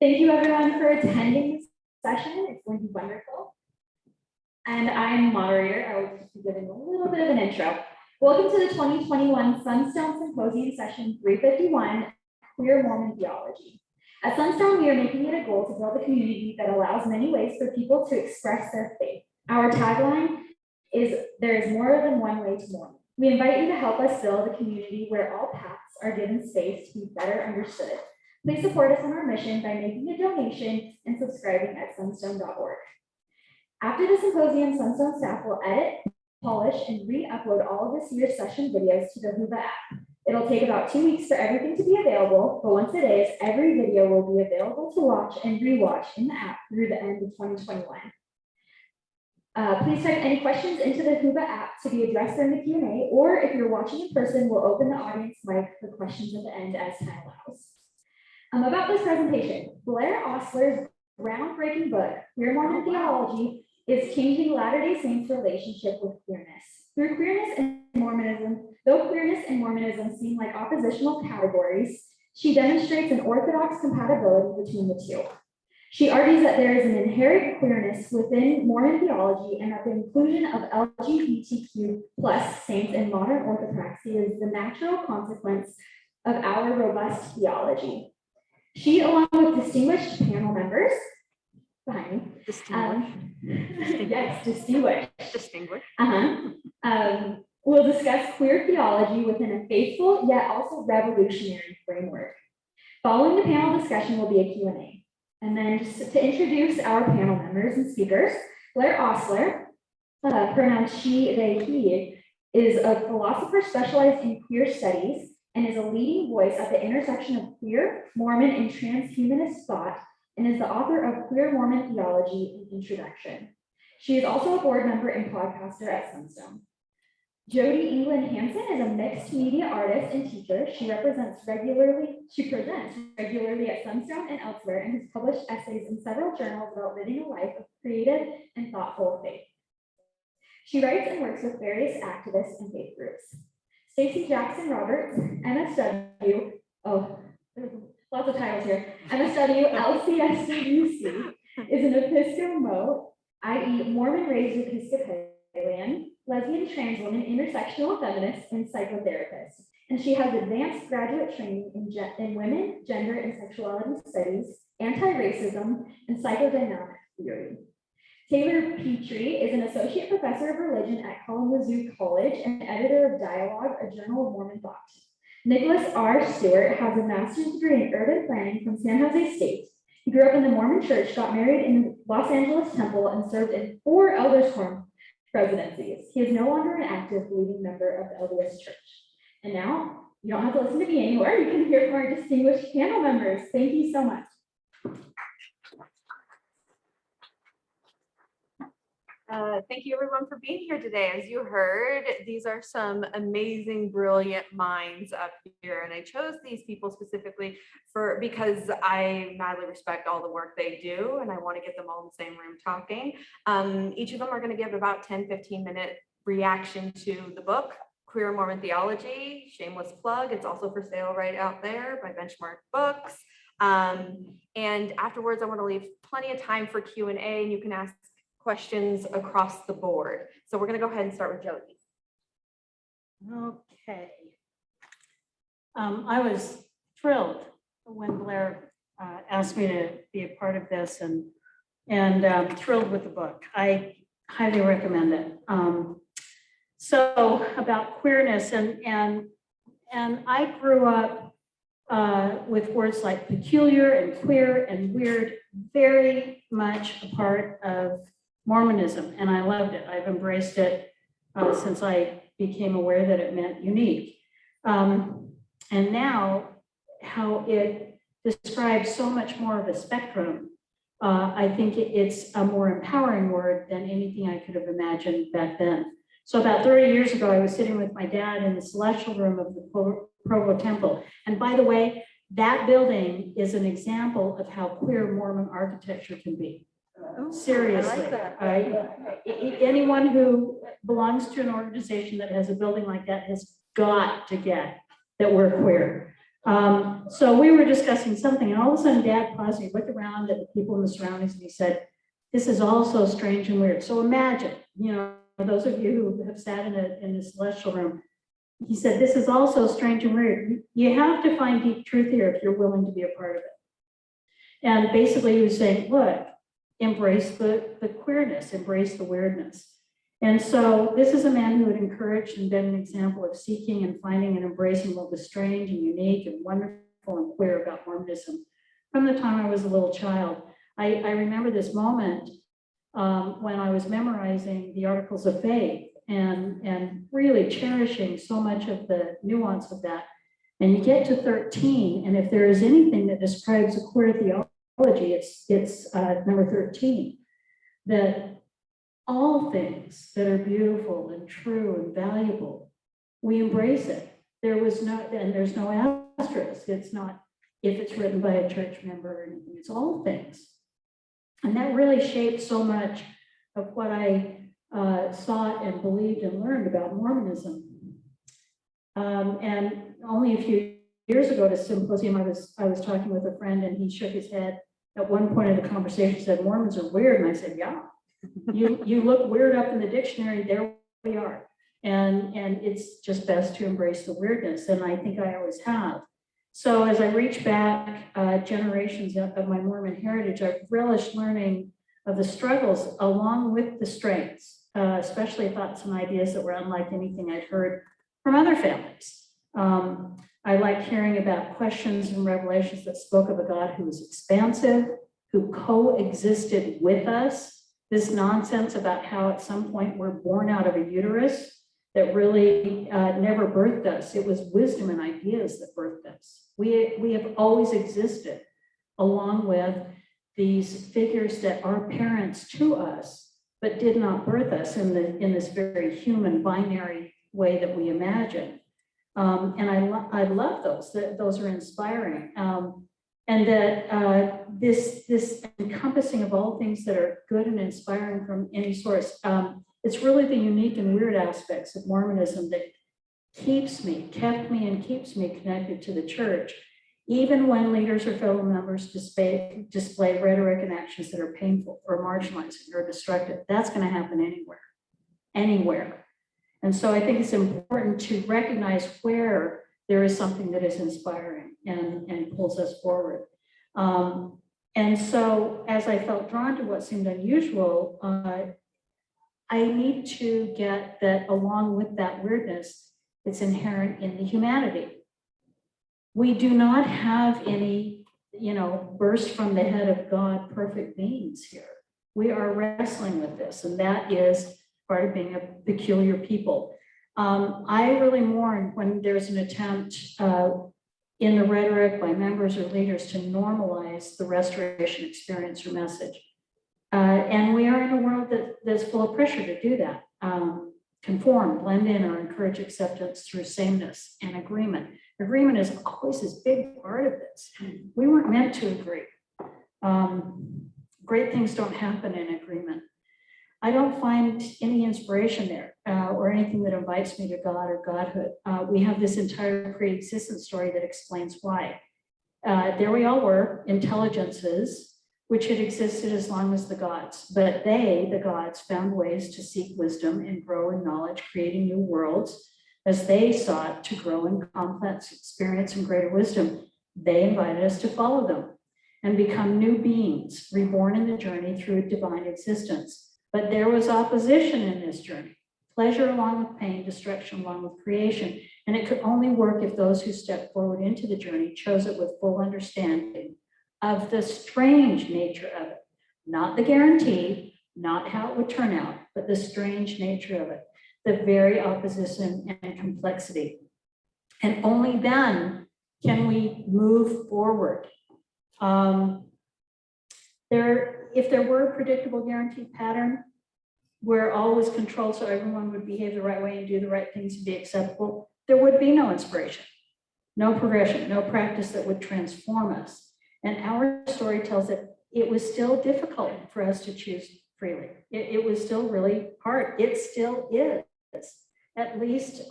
Thank you everyone for attending this session. It's going to be wonderful. And I'm moderator. I will just be giving a little bit of an intro. Welcome to the 2021 Sunstone Symposium session 351, Queer Mormon Theology. At Sunstone, we are making it a goal to build a community that allows many ways for people to express their faith. Our tagline is, "There is more than one way to Mormon." We invite you to help us build a community where all paths are given space to be better understood. Please support us in our mission by making a donation and subscribing at sunstone.org. After the symposium, Sunstone staff will edit, polish, and re-upload all of this year's session videos to the Whova app. It'll take about 2 weeks for everything to be available, but once it is, every video will be available to watch and rewatch in the app through the end of 2021. Please type any questions into the Whova app to be addressed during the Q&A, or if you're watching in person, we'll open the audience mic for questions at the end as time allows. About this presentation, Blaire Ostler's groundbreaking book, Queer Mormon Theology, is changing Latter-day Saints' relationship with queerness. Through queerness and Mormonism, though queerness and Mormonism seem like oppositional categories, she demonstrates an orthodox compatibility between the two. She argues that there is an inherent queerness within Mormon theology and that the inclusion of LGBTQ saints in modern orthopraxy is the natural consequence of our robust theology. She, along with distinguished panel members behind me, will discuss queer theology within a faithful yet also revolutionary framework. Following the panel discussion will be a Q&A. And then just to introduce our panel members and speakers, Blaire Ostler, pronounced she, they, he, is a philosopher specialized in queer studies and is a leading voice at the intersection of queer, Mormon, and transhumanist thought, and is the author of Queer Mormon Theology and Introduction. She is also a board member and podcaster at Sunstone. Jody Hansen is a mixed media artist and teacher. She presents regularly at Sunstone and elsewhere, and has published essays in several journals about living a life of creative and thoughtful faith. She writes and works with various activists and faith groups. Stacey Jackson Roberts, MSW, lots of titles here, MSW LCSWC, is an Episcomo, i.e. Mormon raised Episcopalian, lesbian, trans woman, intersectional feminist, and psychotherapist. And she has advanced graduate training in women, gender, and sexuality studies, anti-racism, and psychodynamic theory. Taylor Petrey is an associate professor of religion at Kalamazoo College and editor of Dialogue, a journal of Mormon thought. Nicholas R. Stewart has a master's degree in urban planning from San Jose State. He grew up in the Mormon church, got married in the Los Angeles Temple, and served in 4 elders quorum presidencies. He is no longer an active leading member of the LDS Church. And now, you don't have to listen to me anymore. You can hear from our distinguished panel members. Thank you so much. Thank you everyone for being here today. As you heard, these are some amazing, brilliant minds up here. And I chose these people specifically because I madly respect all the work they do. And I want to get them all in the same room talking. Each of them are going to give about 10-15 minute reaction to the book, Queer Mormon Theology, shameless plug. It's also for sale right out there by Benchmark Books. And afterwards, I want to leave plenty of time for Q&A, and you can ask questions across the board. So we're going to go ahead and start with Jody. Okay. I was thrilled when Blaire asked me to be a part of this, and thrilled with the book. I highly recommend it. So about queerness, and I grew up with words like peculiar and queer and weird, very much a part of Mormonism, and I loved it. I've embraced it since I became aware that it meant unique. And now, how it describes so much more of a spectrum, I think it's a more empowering word than anything I could have imagined back then. So about 30 years ago, I was sitting with my dad in the celestial room of the Provo Temple. And by the way, that building is an example of how queer Mormon architecture can be. Seriously, I like that. Anyone who belongs to an organization that has a building like that has got to get that we're queer. So we were discussing something, and all of a sudden Dad paused and he looked around at the people in the surroundings and he said, "This is all so strange and weird." So imagine, those of you who have sat in a celestial room, he said, "This is all so strange and weird. You have to find deep truth here if you're willing to be a part of it." And basically he was saying, look, embrace the queerness, embrace the weirdness. And so this is a man who had encouraged and been an example of seeking and finding and embracing what was strange and unique and wonderful and queer about Mormonism from the time I was a little child. I remember this moment when I was memorizing the Articles of Faith and really cherishing so much of the nuance of that. And you get to 13, and if there is anything that describes a queer theology, it's number 13, that all things that are beautiful and true and valuable, we embrace it. There's no asterisk. It's not if it's written by a church member or anything, it's all things. And that really shaped so much of what I saw and believed and learned about Mormonism. And only a few years ago at a symposium, I was talking with a friend and he shook his head. At one point in the conversation said, "Mormons are weird." And I said, "Yeah, you look weird up in the dictionary, there we are." And it's just best to embrace the weirdness. And I think I always have. So as I reach back generations of my Mormon heritage, I've relished learning of the struggles along with the strengths, especially thoughts and ideas that were unlike anything I'd heard from other families. I like hearing about questions and revelations that spoke of a God who was expansive, who coexisted with us. This nonsense about how at some point we're born out of a uterus that really never birthed us. It was wisdom and ideas that birthed us. We have always existed along with these figures that are parents to us, but did not birth us in this very human binary way that we imagine. And I love those. Those are inspiring. And that this encompassing of all things that are good and inspiring from any source. It's really the unique and weird aspects of Mormonism that kept me and keeps me connected to the church, even when leaders or fellow members display rhetoric and actions that are painful or marginalizing or destructive. That's going to happen anywhere. And so I think it's important to recognize where there is something that is inspiring and pulls us forward. And so as I felt drawn to what seemed unusual, I need to get that along with that weirdness, it's inherent in the humanity. We do not have any, burst from the head of God, perfect beings here. We are wrestling with this, and that is part of being a peculiar people. I really mourn when there's an attempt in the rhetoric by members or leaders to normalize the restoration experience or message. And we are in a world that's full of pressure to do that. Conform, blend in, or encourage acceptance through sameness and agreement. Agreement is always this big part of this. We weren't meant to agree. Great things don't happen in agreement. I don't find any inspiration there or anything that invites me to God or Godhood. We have this entire pre-existence story that explains why. There we all were, intelligences, which had existed as long as the gods, but they, the gods, found ways to seek wisdom and grow in knowledge, creating new worlds. As they sought to grow in complex experience and greater wisdom, they invited us to follow them and become new beings, reborn in the journey through a divine existence. But there was opposition in this journey, pleasure along with pain, destruction along with creation. And it could only work if those who stepped forward into the journey chose it with full understanding of the strange nature of it, not the guarantee, not how it would turn out, but the strange nature of it, the very opposition and complexity. And only then can we move forward. If there were a predictable guaranteed pattern where all was controlled so everyone would behave the right way and do the right things and be acceptable, there would be no inspiration, no progression, no practice that would transform us. And our story tells that it was still difficult for us to choose freely. It was still really hard. It still is, at least.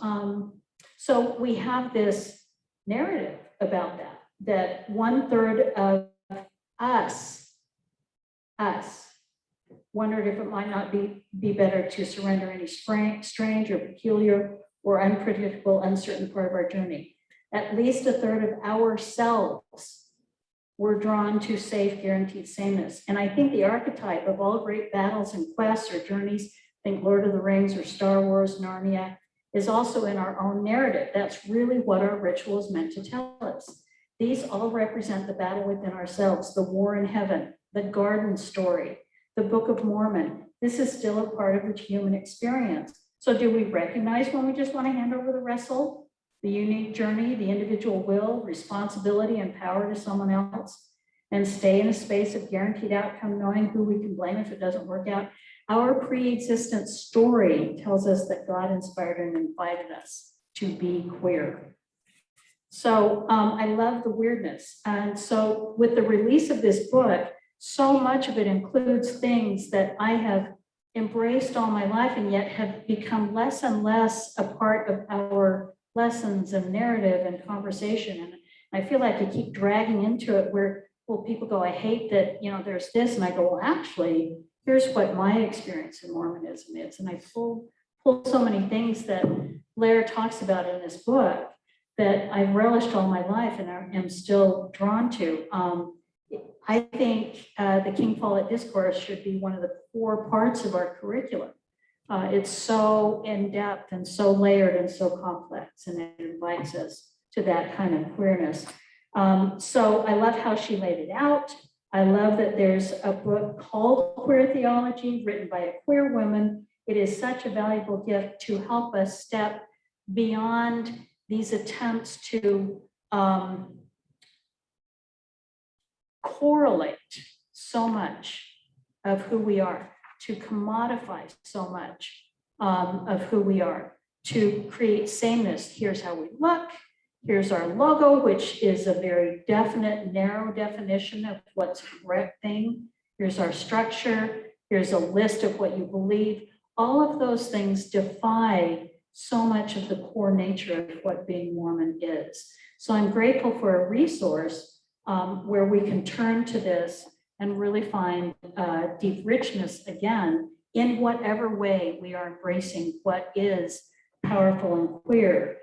So we have this narrative about that 1/3 of us wondered if it might not be better to surrender any strange or peculiar or unpredictable, uncertain part of our journey. At least 1/3 of ourselves were drawn to safe, guaranteed sameness. And I think the archetype of all great battles and quests or journeys, think Lord of the Rings or Star Wars, Narnia, is also in our own narrative. That's really what our ritual is meant to tell us. These all represent the battle within ourselves, the war in heaven, the garden story, the Book of Mormon. This is still a part of the human experience. So do we recognize when we just want to hand over the wrestle, the unique journey, the individual will, responsibility, and power to someone else, and stay in a space of guaranteed outcome, knowing who we can blame if it doesn't work out? Our pre-existent story tells us that God inspired and invited us to be queer. So I love the weirdness. And so with the release of this book, so much of it includes things that I have embraced all my life and yet have become less and less a part of our lessons and narrative and conversation. And I feel like I keep dragging into it where, well, people go, I hate that, there's this. And I go, well, actually, here's what my experience in Mormonism is. And I pull so many things that Blaire talks about in this book that I've relished all my life and am still drawn to. I think the King Follett Discourse should be one of the core parts of our curriculum. It's so in-depth and so layered and so complex, and it invites us to that kind of queerness. So I love how she laid it out. I love that there's a book called Queer Theology, written by a queer woman. It is such a valuable gift to help us step beyond these attempts to correlate so much of who we are, to commodify so much of who we are, to create sameness. Here's how we look. Here's our logo, which is a very definite, narrow definition of what's the correct thing. Here's our structure. Here's a list of what you believe. All of those things defy so much of the core nature of what being Mormon is. So I'm grateful for a resource where we can turn to this and really find deep richness again in whatever way we are embracing what is powerful and queer.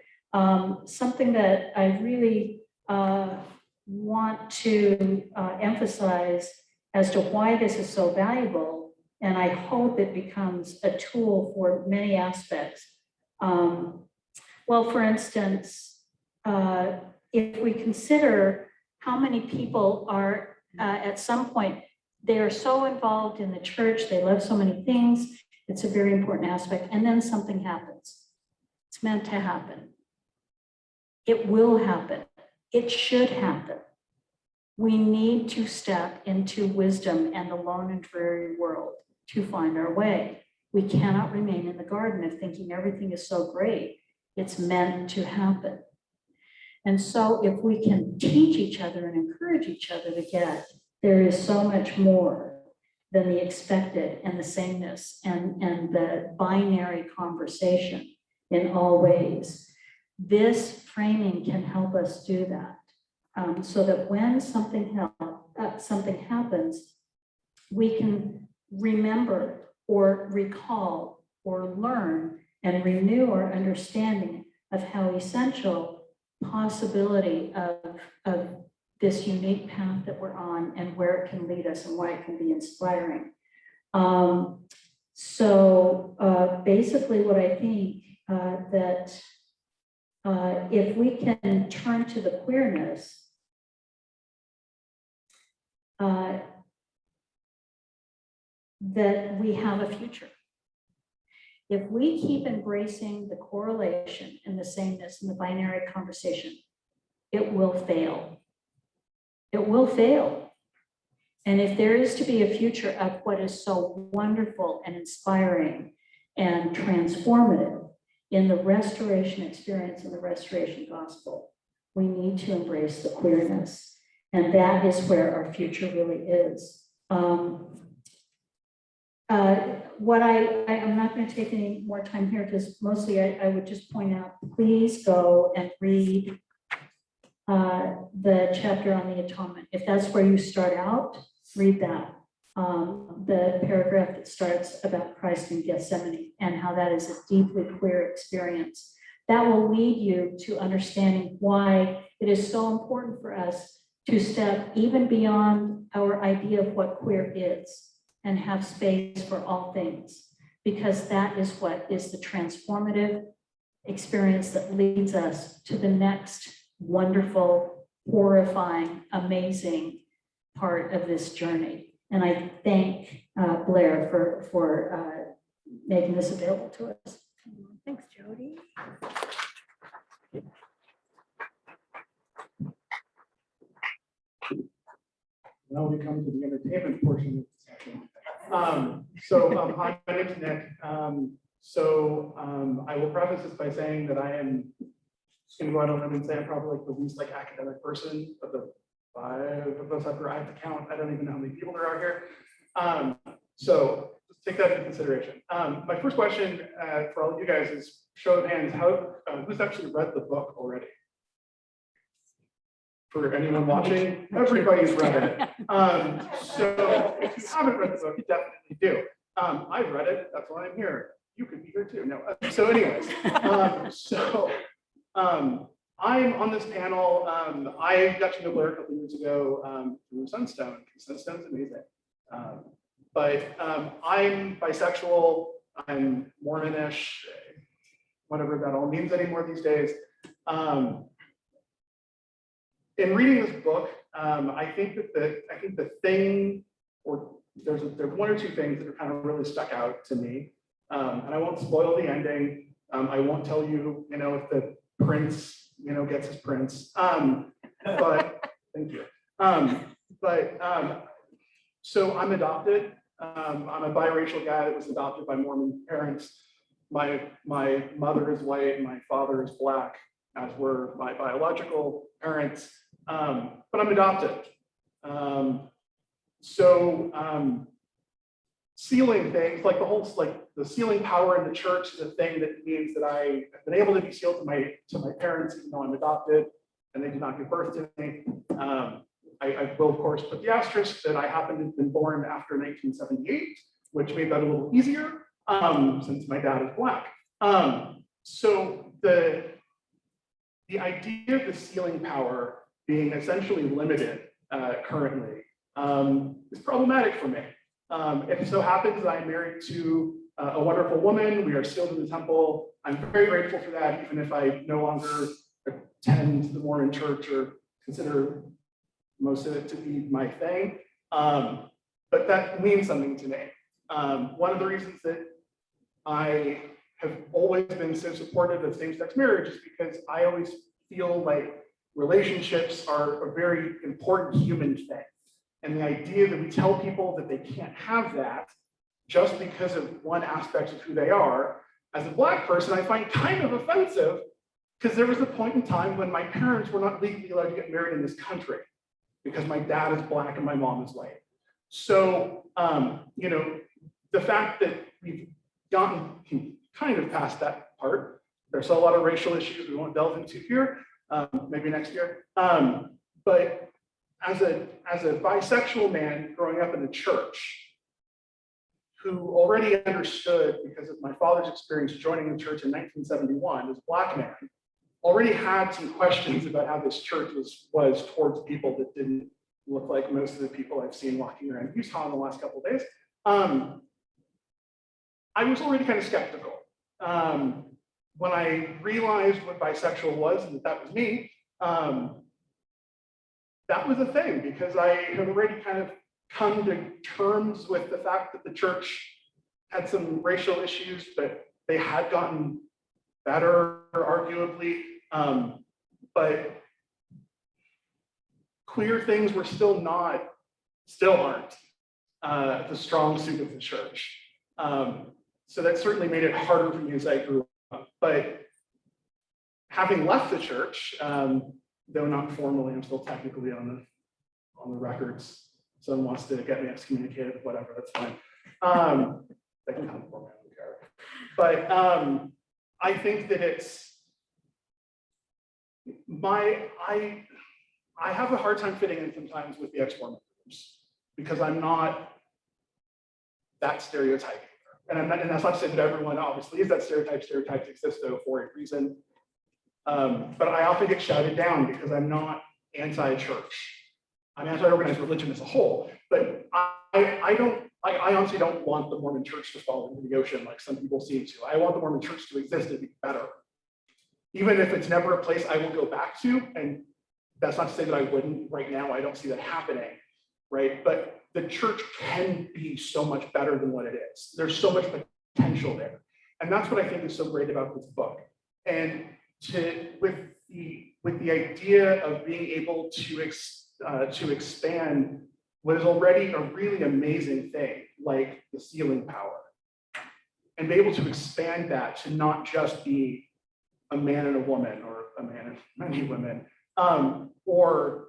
Something that I really want to emphasize as to why this is so valuable, and I hope it becomes a tool for many aspects. Well, for instance, if we consider how many people are at some point, they are so involved in the church, they love so many things, it's a very important aspect, and then something happens. It's meant to happen. It will happen. It should happen. We need to step into wisdom and the lone and dreary world to find our way. We cannot remain in the garden of thinking everything is so great. It's meant to happen. And so if we can teach each other and encourage each other to get, there is so much more than the expected and the sameness and the binary conversation in all ways. This framing can help us do that, so that when something happens, we can remember or recall or learn and renew our understanding of how essential possibility of this unique path that we're on and where it can lead us and why it can be inspiring. Basically what I think that if we can turn to the queerness, that we have a future. If we keep embracing the correlation and the sameness and the binary conversation, it will fail. It will fail. And if there is to be a future of what is so wonderful and inspiring and transformative in the restoration experience and the restoration gospel, we need to embrace the queerness. And that is where our future really is. I'm not going to take any more time here because mostly I would just point out, please go and read the chapter on the atonement. If that's where you start out, read that. The paragraph that starts about Christ in Gethsemane and how that is a deeply queer experience. That will lead you to understanding why it is so important for us to step even beyond our idea of what queer is and have space for all things, because that is what is the transformative experience that leads us to the next wonderful, horrifying, amazing part of this journey. And I thank Blaire for making this available to us. Thanks, Jody. Now we come to the entertainment portion of the session. Hi, my name's Nick. I will preface this by saying that I am just going to go out on a limb and say I'm probably like the least academic person of the 5 of us after I have to count. I don't even know how many people there are here. So just take that into consideration. My first question for all of you guys is show of hands. Who's actually read the book already? For anyone watching, everybody's read it. So if you haven't read the book, you definitely do. I've read it, that's why I'm here. You could be here too. No. So anyways, I'm on this panel. I got to know Blaire a couple years ago through Sunstone. Sunstone's amazing. I'm bisexual, I'm Mormonish, whatever that all means anymore these days. In reading this book, I think the thing, or there's 1 or 2 things that are kind of really stuck out to me, and I won't spoil the ending. I won't tell you, if the prince, gets his prince. But thank you. So I'm adopted. I'm a biracial guy that was adopted by Mormon parents. My mother is white, my father is black, as were my biological parents. But I'm adopted. Sealing things, like the sealing power in the church is a thing that means that I have been able to be sealed to my parents, even though I'm adopted and they did not give birth to me. I will, of course, put the asterisk that I happen to have been born after 1978, which made that a little easier since my dad is black. So the idea of the sealing power being essentially limited currently is problematic for me. It so happens I'm married to a wonderful woman. We are sealed in the temple. I'm very grateful for that, even if I no longer attend the Mormon church or consider most of it to be my thing. But that means something to me. One of the reasons that I have always been so supportive of same-sex marriage is because I always feel like relationships are a very important human thing. And the idea that we tell people that they can't have that just because of one aspect of who they are, as a black person, I find kind of offensive, because there was a point in time when my parents were not legally allowed to get married in this country because my dad is black and my mom is white. So, the fact that we've gotten kind of past that part, there's still a lot of racial issues we won't delve into here, maybe next year. But as a bisexual man growing up in the church, who already understood, because of my father's experience joining the church in 1971 as a black man, already had some questions about how this church was towards people that didn't look like most of the people I've seen walking around Utah in the last couple of days. I was already kind of skeptical. When I realized what bisexual was and that was me, that was a thing, because I had already kind of come to terms with the fact that the church had some racial issues, but they had gotten better, arguably. But queer things were still aren't the strong suit of the church. So that certainly made it harder for me as I grew up. But having left the church, though not formally, I'm still technically on the records. Someone wants to get me excommunicated, whatever, that's fine. They can come for me, I don't care. But I think that it's I have a hard time fitting in sometimes with the ex-Mormon groups because I'm not that stereotyping. And that's not to say that everyone obviously is that stereotype. Stereotypes exist though for a reason. But I often get shouted down because I'm not anti-church. I'm anti-organized religion as a whole, but I honestly don't want the Mormon church to fall into the ocean like some people seem to. I want the Mormon church to exist and be better. Even if it's never a place I will go back to, and that's not to say that I wouldn't right now, I don't see that happening, right? But the church can be so much better than what it is. There's so much potential there. And that's what I think is so great about this book. And with the idea of being able to expand what is already a really amazing thing, like the sealing power, and be able to expand that to not just be a man and a woman, or a man and many women, or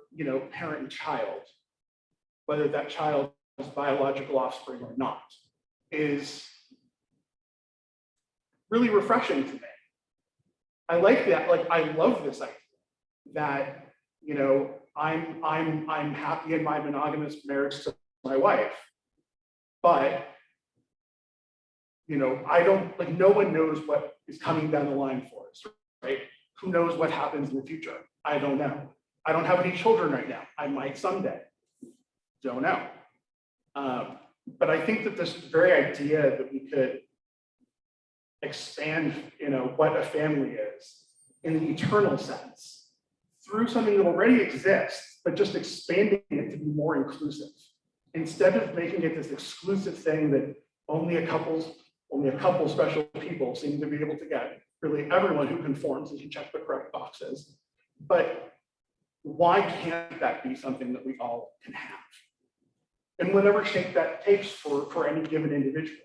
parent and child, whether that child is biological offspring or not, is really refreshing to me. I like that. Like, I love this idea that I'm happy in my monogamous marriage to my wife, but I don't, like, no one knows what is coming down the line for us, right? Who knows what happens in the future? I don't know. I don't have any children right now. I might someday. Don't know. But I think that this very idea that we could expand, what a family is in the eternal sense through something that already exists, but just expanding it to be more inclusive, instead of making it this exclusive thing that only a couple special people seem to be able to get. Really, everyone who conforms, as you check the correct boxes. But why can't that be something that we all can have? In whatever shape that takes for any given individual.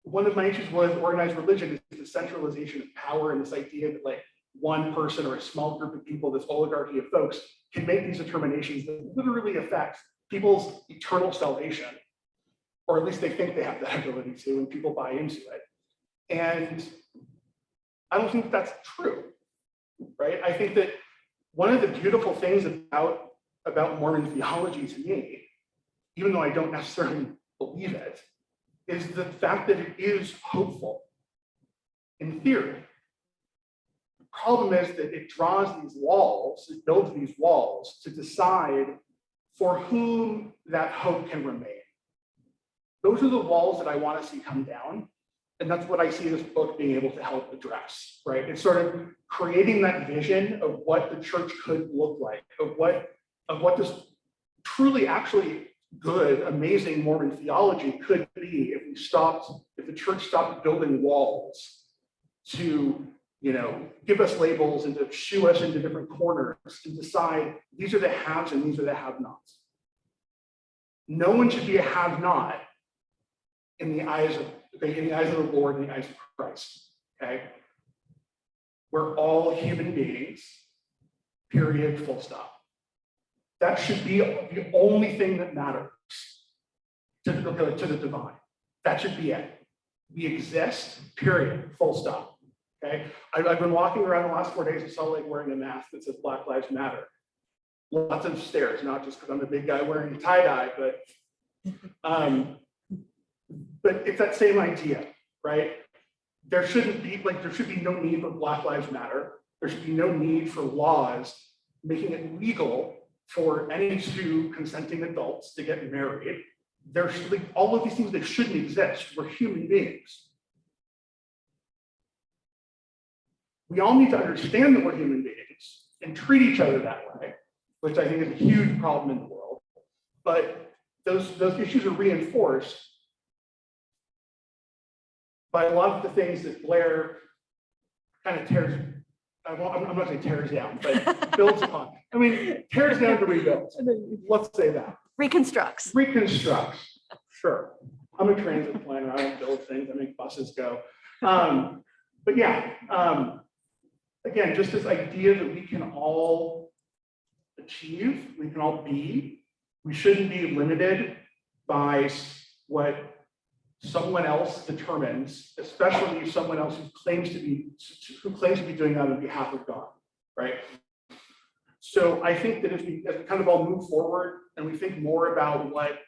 One of my issues with organized religion is the centralization of power, and this idea that like one person or a small group of people, this oligarchy of folks, can make these determinations that literally affect people's eternal salvation, or at least they think they have that ability to, and people buy into it. And I don't think that's true, right? I think that one of the beautiful things about Mormon theology to me, even though I don't necessarily believe it, is the fact that it is hopeful in theory. The problem is that it draws these walls, it builds these walls to decide for whom that hope can remain. Those are the walls that I want to see come down. And that's what I see this book being able to help address, right? It's sort of creating that vision of what the church could look like, of what this truly actually good, amazing Mormon theology could be if the church stopped building walls to, give us labels and to shoo us into different corners and decide these are the haves and these are the have-nots. No one should be a have-not in the eyes of the Lord, in the eyes of Christ, okay? We're all human beings, period, full stop. That should be the only thing that matters to the divine. That should be it. We exist, period, full stop, okay? I've been walking around the last 4 days in Salt Lake wearing a mask that says Black Lives Matter. Lots of stares, not just because I'm a big guy wearing a tie-dye, but it's that same idea, right? There should be no need for Black Lives Matter. There should be no need for laws making it legal for any two consenting adults to get married. There's all of these things that shouldn't exist. We're human beings. We all need to understand that we're human beings and treat each other that way, which I think is a huge problem in the world. But those issues are reinforced by a lot of the things that Blaire kind of tears, I'm not saying tears down, but builds upon. I mean, tears down to rebuild. Let's say that. Reconstructs. Sure. I'm a transit planner. I don't build things. I make buses go. But yeah, again, just this idea that we can all achieve, we can all be. We shouldn't be limited by what someone else determines, especially someone else who claims to be doing that on behalf of God, right? So I think that as we kind of all move forward and we think more about what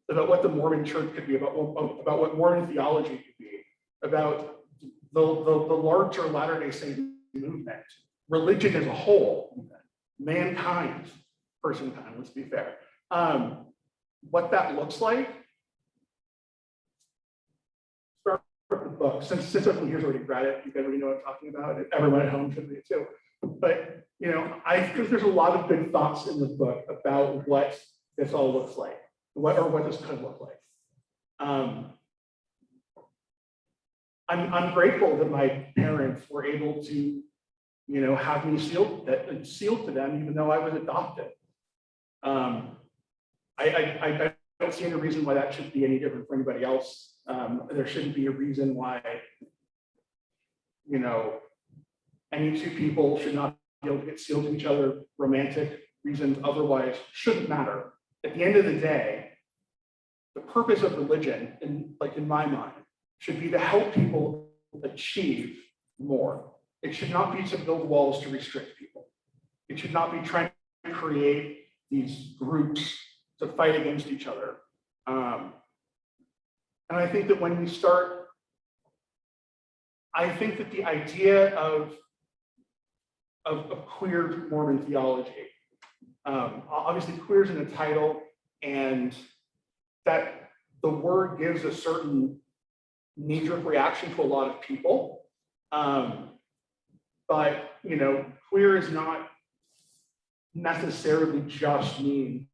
the Mormon Church could be, about what Mormon theology could be, about the larger Latter-day Saint movement, religion as a whole, mankind, personkind, let's be fair, what that looks like. Start with the book. Since everyone here's already read it, you guys already know what I'm talking about. Everyone at home should read it too. But I think there's a lot of good thoughts in the book about what this all looks like, what this could look like. I'm grateful that my parents were able to, have me sealed to them, even though I was adopted. I don't see any reason why that should be any different for anybody else. There shouldn't be a reason why, any two people should not be able to get sealed to each other. Romantic reasons otherwise shouldn't matter. At the end of the day, the purpose of religion, in my mind, should be to help people achieve more. It should not be to build walls to restrict people. It should not be trying to create these groups to fight against each other. And I think that when we start, I think that the idea of queer Mormon theology, obviously queer is in the title, and that the word gives a certain knee-jerk reaction to a lot of people. But queer is not necessarily just mean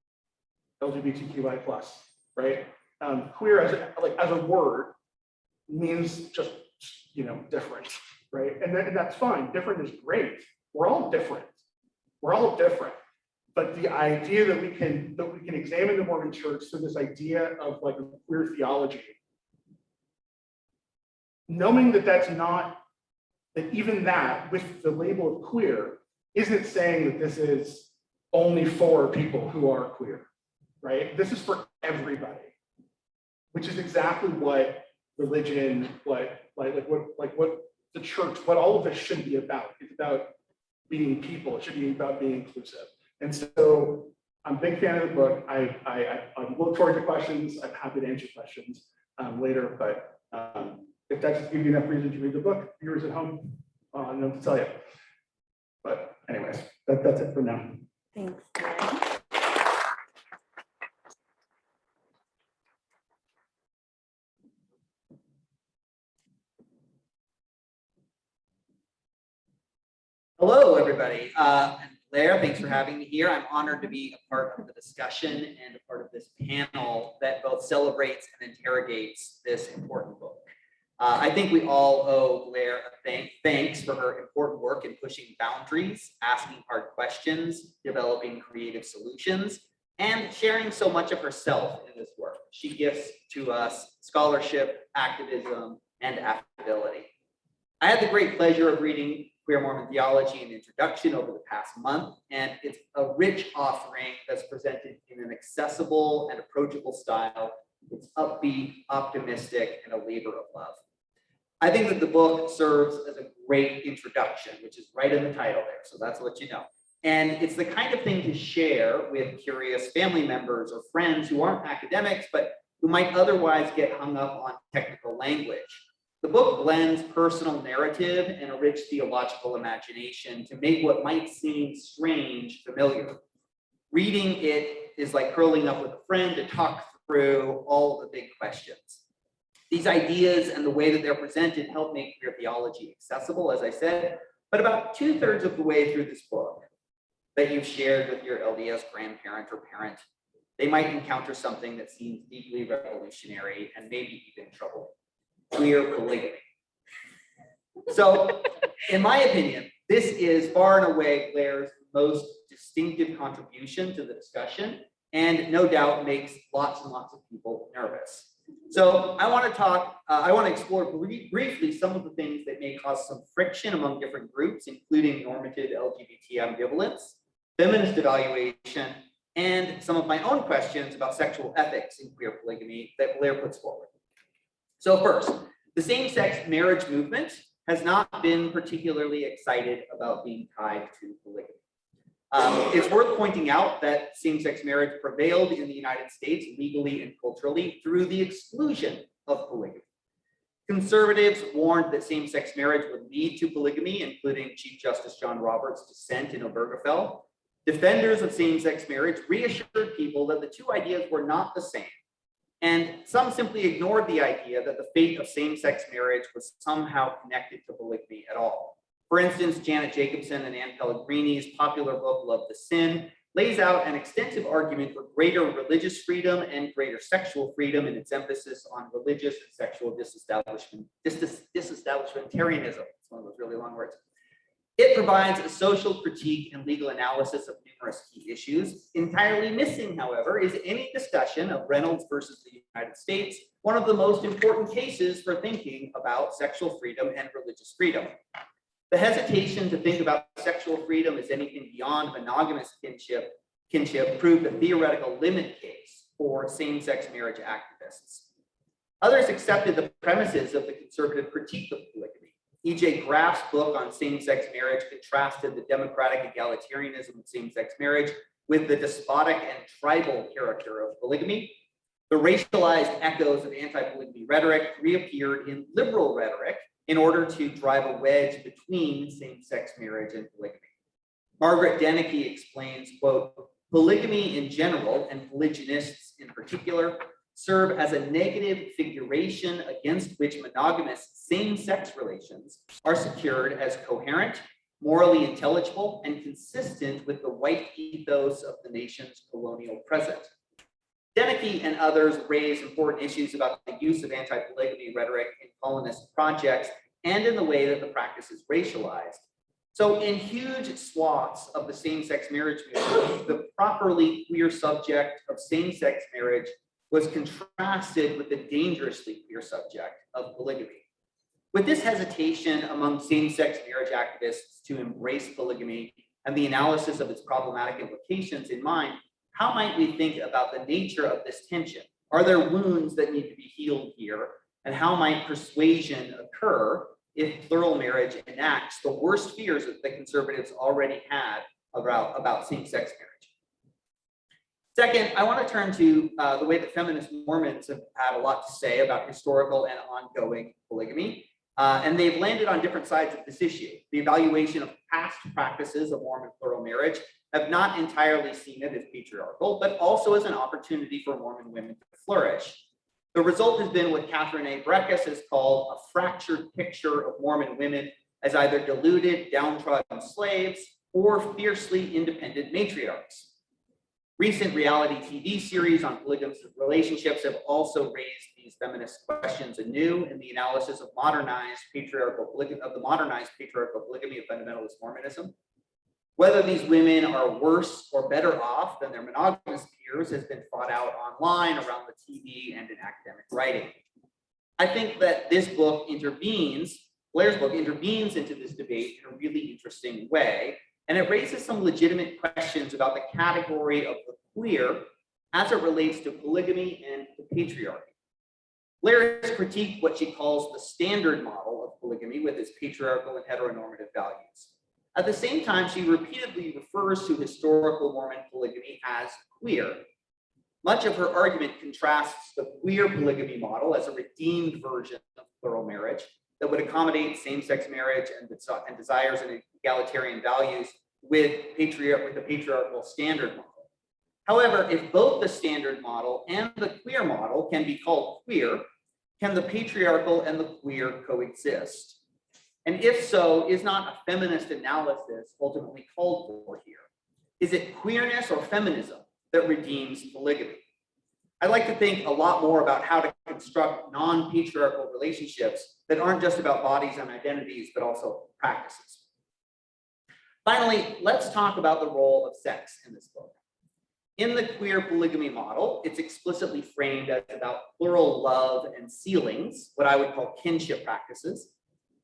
LGBTQI+, right? Queer as a word means just different, right? And that's fine. Different is great. We're all different. We're all different. But the idea that we can examine the Mormon Church through this idea of queer theology, knowing that even that with the label of queer isn't saying that this is only for people who are queer, right? This is for everybody, which is exactly what religion, what the church, what all of this should be about. It's about being people. It should be about being inclusive. And so I'm a big fan of the book. I look forward to questions. I'm happy to answer questions later, but if that just gives you enough reason to read the book, viewers at home, I don't know what to tell you. But anyways, that's it for now. Thanks. Hello, everybody. And Blaire, thanks for having me here. I'm honored to be a part of the discussion and a part of this panel that both celebrates and interrogates this important book. I think we all owe Blaire a thanks for her important work in pushing boundaries, asking hard questions, developing creative solutions, and sharing so much of herself in this work. She gives to us scholarship, activism, and affability. I had the great pleasure of reading Queer Mormon Theology and Introduction over the past month, and it's a rich offering that's presented in an accessible and approachable style. It's upbeat, optimistic, and a labor of love. I think that the book serves as a great introduction, which is right in the title there, so that's what you know. And it's the kind of thing to share with curious family members or friends who aren't academics, but who might otherwise get hung up on technical language. The book blends personal narrative and a rich theological imagination to make what might seem strange familiar. Reading it is like curling up with a friend to talk through all the big questions. These ideas and the way that they're presented help make queer theology accessible, as I said, but about 2/3 of the way through this book that you've shared with your LDS grandparent or parent, they might encounter something that seems deeply revolutionary and maybe even troubling: queer polygamy. So, in my opinion, this is far and away Blaire's most distinctive contribution to the discussion, and no doubt makes lots and lots of people nervous. So I want to explore briefly some of the things that may cause some friction among different groups, including normative LGBT ambivalence, feminist evaluation, and some of my own questions about sexual ethics in queer polygamy that Blaire puts forward. So first, the same-sex marriage movement has not been particularly excited about being tied to polygamy. It's worth pointing out that same-sex marriage prevailed in the United States legally and culturally through the exclusion of polygamy. Conservatives warned that same-sex marriage would lead to polygamy, including Chief Justice John Roberts' dissent in Obergefell. Defenders of same-sex marriage reassured people that the two ideas were not the same. And some simply ignored the idea that the fate of same-sex marriage was somehow connected to polygamy at all. For instance, Janet Jacobson and Ann Pellegrini's popular book, Love the Sin, lays out an extensive argument for greater religious freedom and greater sexual freedom in its emphasis on religious and sexual disestablishmentarianism. It's one of those really long words. It provides a social critique and legal analysis of numerous key issues. Entirely missing, however, is any discussion of Reynolds versus the United States, one of the most important cases for thinking about sexual freedom and religious freedom. The hesitation to think about sexual freedom as anything beyond monogamous kinship proved a theoretical limit case for same-sex marriage activists. Others accepted the premises of the conservative critique of polygamy. E.J. Graff's book on same-sex marriage contrasted the democratic egalitarianism of same-sex marriage with the despotic and tribal character of polygamy. The racialized echoes of anti-polygamy rhetoric reappeared in liberal rhetoric in order to drive a wedge between same-sex marriage and polygamy. Margaret Denneke explains, quote, polygamy in general and polygynists in particular serve as a negative figuration against which monogamous same-sex relations are secured as coherent, morally intelligible, and consistent with the white ethos of the nation's colonial present. Denneke and others raise important issues about the use of anti-polygamy rhetoric in colonist projects and in the way that the practice is racialized. So in huge swaths of the same-sex marriage movement, the properly queer subject of same-sex marriage was contrasted with the dangerously queer subject of polygamy. With this hesitation among same-sex marriage activists to embrace polygamy and the analysis of its problematic implications in mind, how might we think about the nature of this tension? Are there wounds that need to be healed here? And how might persuasion occur if plural marriage enacts the worst fears that the conservatives already had about same-sex marriage? Second, I want to turn to the way that feminist Mormons have had a lot to say about historical and ongoing polygamy. And they've landed on different sides of this issue. The evaluation of past practices of Mormon plural marriage have not entirely seen it as patriarchal, but also as an opportunity for Mormon women to flourish. The result has been what Catherine A. Breckus has called a fractured picture of Mormon women as either deluded, downtrodden slaves or fiercely independent matriarchs. Recent reality TV series on polygamous relationships have also raised these feminist questions anew in the analysis of the modernized patriarchal polygamy of fundamentalist Mormonism. Whether these women are worse or better off than their monogamous peers has been fought out online, around the TV, and in academic writing. I think that this book Blaire's book intervenes into this debate in a really interesting way, and it raises some legitimate questions about the category of the queer as it relates to polygamy and the patriarchy. Blaire has critiqued what she calls the standard model of polygamy with its patriarchal and heteronormative values. At the same time, she repeatedly refers to historical Mormon polygamy as queer. Much of her argument contrasts the queer polygamy model as a redeemed version of plural marriage that would accommodate same-sex marriage and desires and egalitarian values with the patriarchal standard model. However, if both the standard model and the queer model can be called queer, can the patriarchal and the queer coexist? And if so, is not a feminist analysis ultimately called for here? Is it queerness or feminism that redeems polygamy? I'd like to think a lot more about how to construct non-patriarchal relationships that aren't just about bodies and identities, but also practices. Finally, let's talk about the role of sex in this book. In the queer polygamy model, it's explicitly framed as about plural love and sealings, what I would call kinship practices.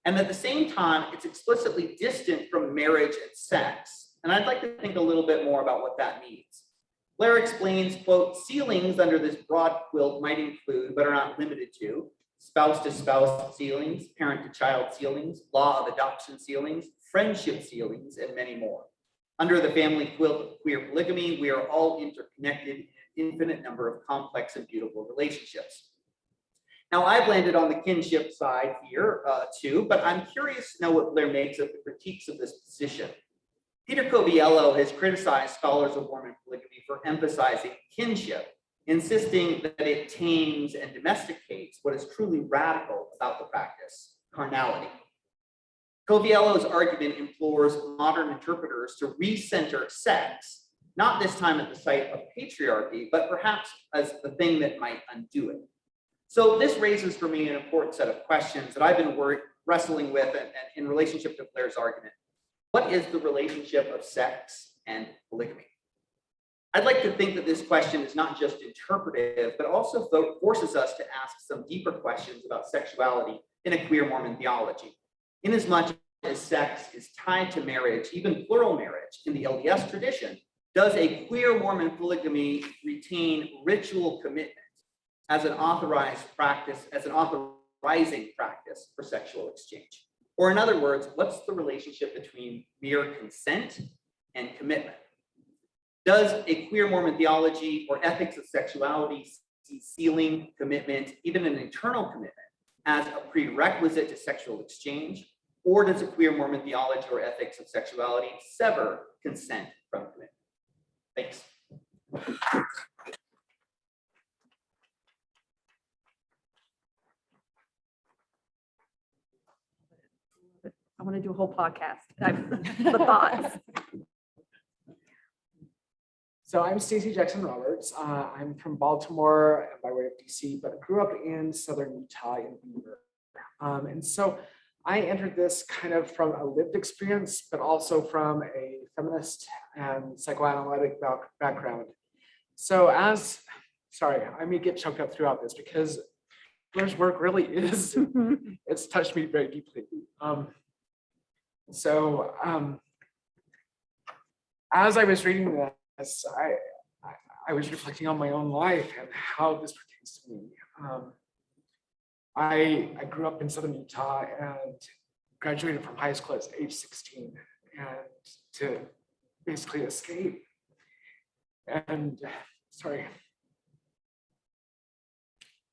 And at the same time, it's explicitly distant from marriage and sex. And I'd like to think a little bit more about what that means. Blaire explains, quote, sealings under this broad quilt might include, but are not limited to, spouse-to-spouse sealings, parent-to-child sealings, law of adoption sealings, friendship sealings, and many more. Under the family quilt of queer polygamy, we are all interconnected in an infinite number of complex and beautiful relationships. Now, I've landed on the kinship side here too, but I'm curious to know what Blaire makes of the critiques of this position. Peter Coviello has criticized scholars of Mormon polygamy for emphasizing kinship, insisting that it tames and domesticates what is truly radical about the practice, carnality. Coviello's argument implores modern interpreters to recenter sex, not this time at the site of patriarchy, but perhaps as the thing that might undo it. So this raises for me an important set of questions that I've been wrestling with and in relationship to Blaire's argument. What is the relationship of sex and polygamy? I'd like to think that this question is not just interpretive, but also forces us to ask some deeper questions about sexuality in a queer Mormon theology. Inasmuch as sex is tied to marriage, even plural marriage in the LDS tradition, does a queer Mormon polygamy retain ritual commitment as an authorized practice, as an authorizing practice for sexual exchange? Or in other words, what's the relationship between mere consent and commitment? Does a queer Mormon theology or ethics of sexuality see sealing, commitment, even an internal commitment, as a prerequisite to sexual exchange? Or does a queer Mormon theology or ethics of sexuality sever consent from commitment? Thanks. I want to do a whole podcast. The thoughts. So I'm Stacey Jackson Roberts. I'm from Baltimore by way of DC, but grew up in Southern Utah in Beaver. And so I entered this kind of from a lived experience, but also from a feminist and psychoanalytic background. So sorry, I may get choked up throughout this because Blaire's work really is, it's touched me very deeply. As I was reading this, I was reflecting on my own life and how this pertains to me. I grew up in Southern Utah and graduated from high school at age 16 and to basically escape. And sorry.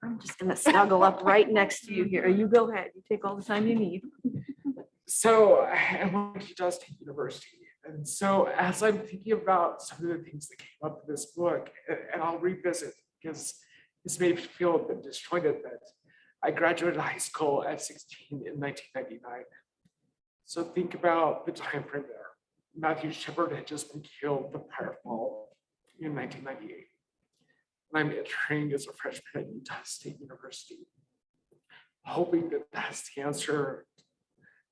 I'm just going to snuggle up right next to you here. You go ahead. You take all the time you need. So I went to Utah State University. And so as I'm thinking about some of the things that came up in this book, and I'll revisit because this may feel a bit disjointed, that I graduated high school at 16 in 1999. So think about the time frame there. Matthew Shepard had just been killed the prior fall in 1998. And I'm entering as a freshman at Utah State University, hoping that that's the answer,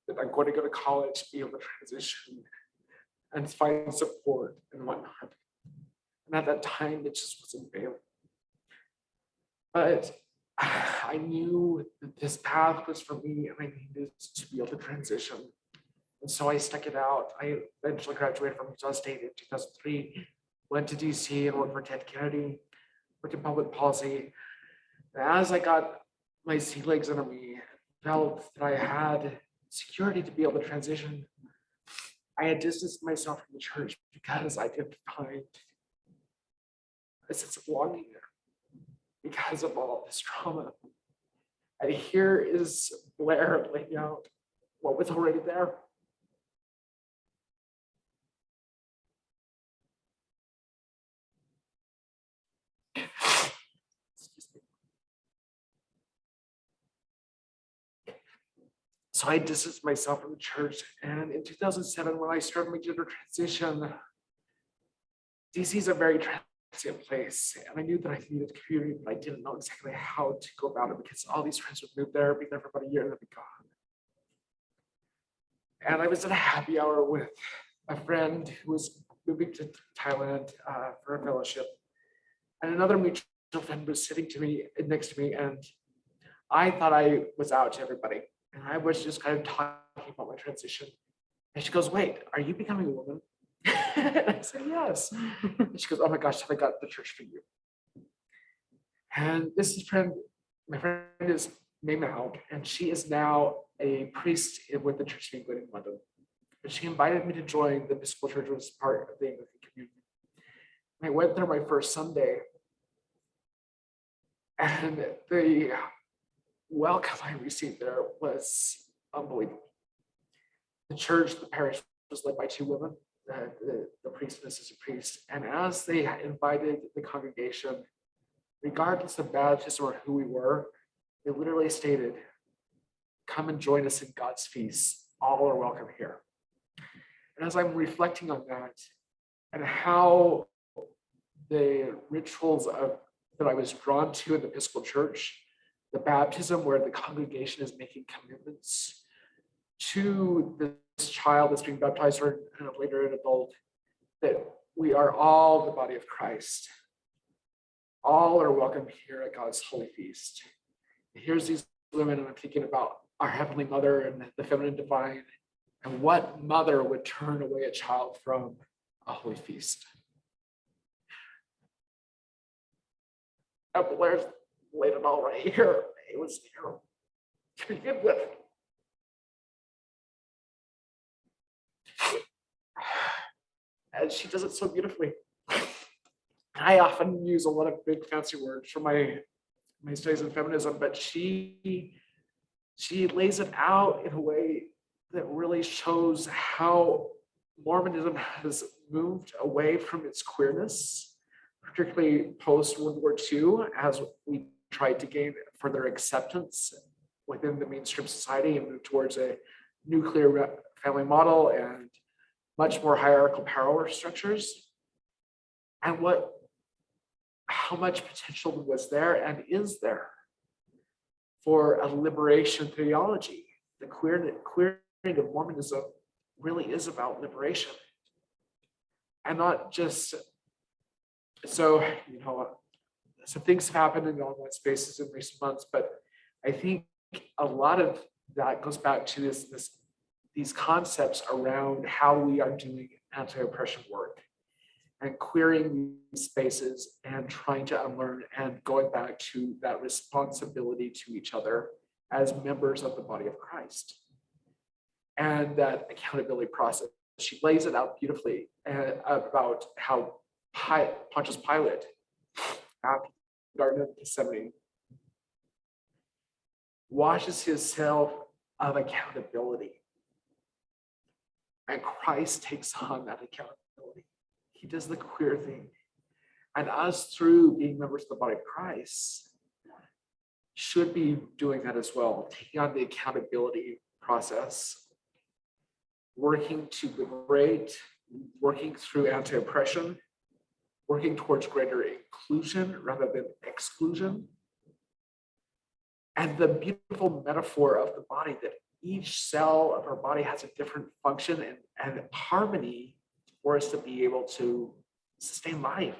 that I'm going to go to college, be able to transition and find support and whatnot. And at that time, it just wasn't available. But I knew that this path was for me and I needed to be able to transition. And so I stuck it out. I eventually graduated from Utah State in 2003, went to DC and worked for Ted Kennedy, worked in public policy. And as I got my sea legs under me, felt that I had security to be able to transition, I had distanced myself from the church because I didn't find a sense of belonging there because of all this trauma. And here is Blaire laying out what was already there. So I distanced myself from the church. And in 2007, when I started my gender transition, DC is a very transient place. And I knew that I needed a community, but I didn't know exactly how to go about it because all these friends would move there, be there for about a year, and then be gone. And I was at a happy hour with a friend who was moving to Thailand for a fellowship. And another mutual friend was sitting next to me, and I thought I was out to everybody. And I was just kind of talking about my transition. And she goes, "Wait, are you becoming a woman?" And I said, "Yes." And she goes, "Oh my gosh, have I got the church for you?" And this is my friend is name out, and she is now a priest with the Church of England in London. But she invited me to join the Episcopal Church as part of the Anglican community. I went there my first Sunday, and the welcome I received there was unbelievable. The church, the parish, was led by two women. The priestess is a priest, and as they invited the congregation, regardless of baptism or who we were, they literally stated, "Come and join us in God's feast. All are welcome here." And as I'm reflecting on that and how the rituals that I was drawn to in the Episcopal Church, the baptism where the congregation is making commitments to this child that's being baptized or later an adult, that we are all the body of Christ. All are welcome here at God's holy feast. Here's these women, and I'm thinking about our Heavenly Mother and the feminine divine, and what mother would turn away a child from a holy feast? Blaire's laid it all right here. It was here to begin with. And she does it so beautifully. I often use a lot of big fancy words for my studies in feminism, but she lays it out in a way that really shows how Mormonism has moved away from its queerness, particularly post World War II, as we tried to gain further acceptance within the mainstream society and move towards a nuclear family model and much more hierarchical power structures. And how much potential was there and is there for a liberation theology. The queering of Mormonism really is about liberation. And not just, so things have happened in the online spaces in recent months, but I think a lot of that goes back to these concepts around how we are doing anti-oppression work and queering these spaces and trying to unlearn and going back to that responsibility to each other as members of the body of Christ. And that accountability process, she lays it out beautifully about how Pontius Pilate, after the Garden of Gethsemane, washes himself of accountability. And Christ takes on that accountability. He does the queer thing. And us, through being members of the body of Christ, should be doing that as well, taking on the accountability process, working to liberate, working through anti-oppression, working towards greater inclusion rather than exclusion. And the beautiful metaphor of the body, that each cell of our body has a different function and harmony for us to be able to sustain life.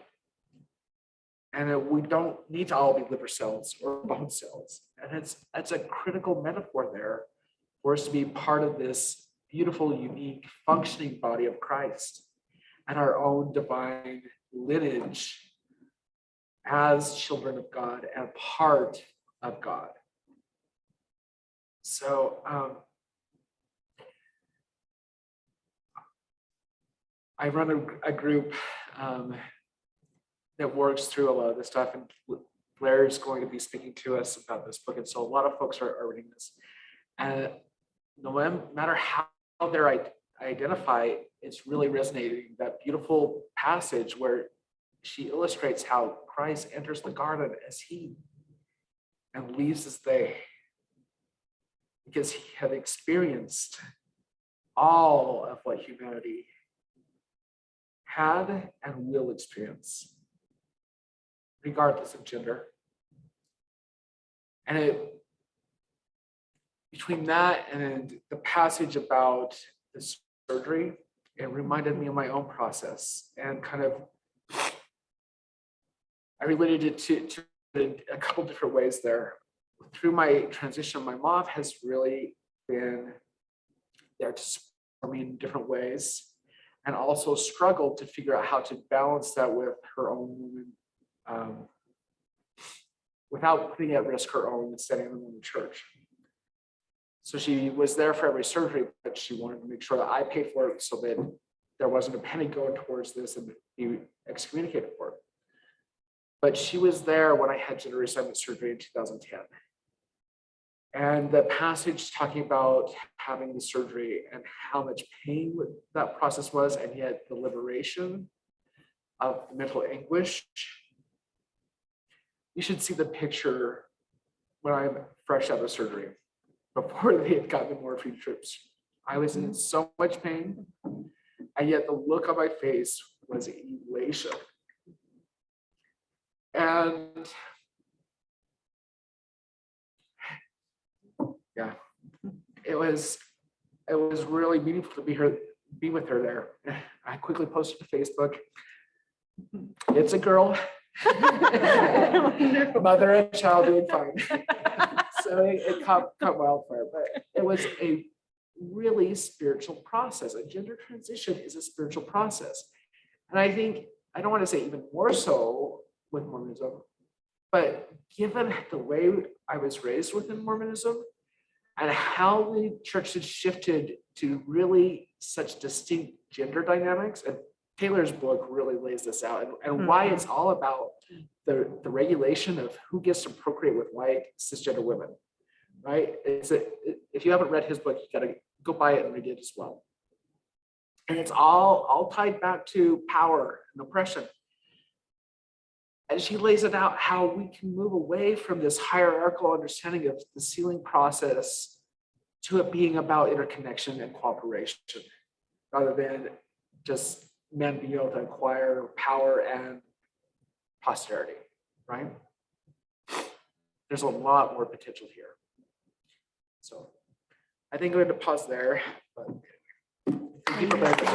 And we don't need to all be liver cells or bone cells. And it's a critical metaphor there for us to be part of this beautiful, unique, functioning body of Christ and our own divine lineage as children of God and part of God. So I run a group that works through a lot of this stuff, and Blaire is going to be speaking to us about this book. And so a lot of folks are reading this. And no matter how they're identify, it's really resonating. That beautiful passage where she illustrates how Christ enters the garden as he and leaves as they, because he had experienced all of what humanity had and will experience, regardless of gender. And between that and the passage about the surgery, it reminded me of my own process, and kind of I related it to a couple different ways there. Through my transition, my mom has really been there to support me in different ways, and also struggled to figure out how to balance that with her own without putting at risk her own and standing alone in the church. So she was there for every surgery, but she wanted to make sure that I paid for it so that there wasn't a penny going towards this and be excommunicated for it. But she was there when I had gender reassignment surgery in 2010. And the passage talking about having the surgery and how much pain that process was, and yet the liberation of mental anguish. You should see the picture when I'm fresh out of surgery, before they had gotten the morphine trips. I was in so much pain, and yet the look on my face was elation. And yeah, it was really meaningful to be with her there. I quickly posted to Facebook, it's a girl, mother and child doing fine. So it caught wildfire, but it was a really spiritual process. A gender transition is a spiritual process. And I think, I don't want to say even more so with Mormonism, but given the way I was raised within Mormonism and how the church has shifted to really such distinct gender dynamics, and Taylor's book really lays this out, and why it's all about the regulation of who gets to procreate with white cisgender women, right? If you haven't read his book, you gotta go buy it and read it as well. And it's all tied back to power and oppression. And she lays it out how we can move away from this hierarchical understanding of the sealing process to it being about interconnection and cooperation, rather than just men being able to acquire power and posterity, right? There's a lot more potential here. So I think I'm going to pause there, but thank you for bearing with me.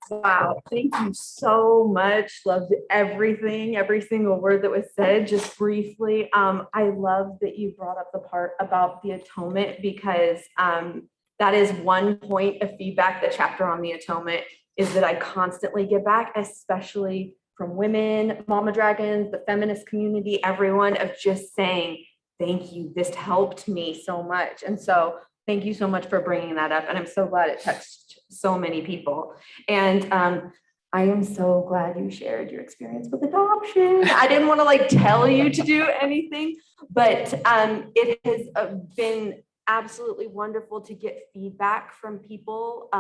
Wow, thank you so much. Loved everything, every single word that was said. Just briefly, I love that you brought up the part about the atonement, because that is one point of feedback. The chapter on the atonement is that I constantly get back, especially from women, mama dragons, the feminist community, everyone, of just saying, thank you, this helped me so much. And so thank you so much for bringing that up. And I'm so glad it touched so many people. And I am so glad you shared your experience with adoption. I didn't want to like tell you to do anything, but it has been absolutely wonderful to get feedback from people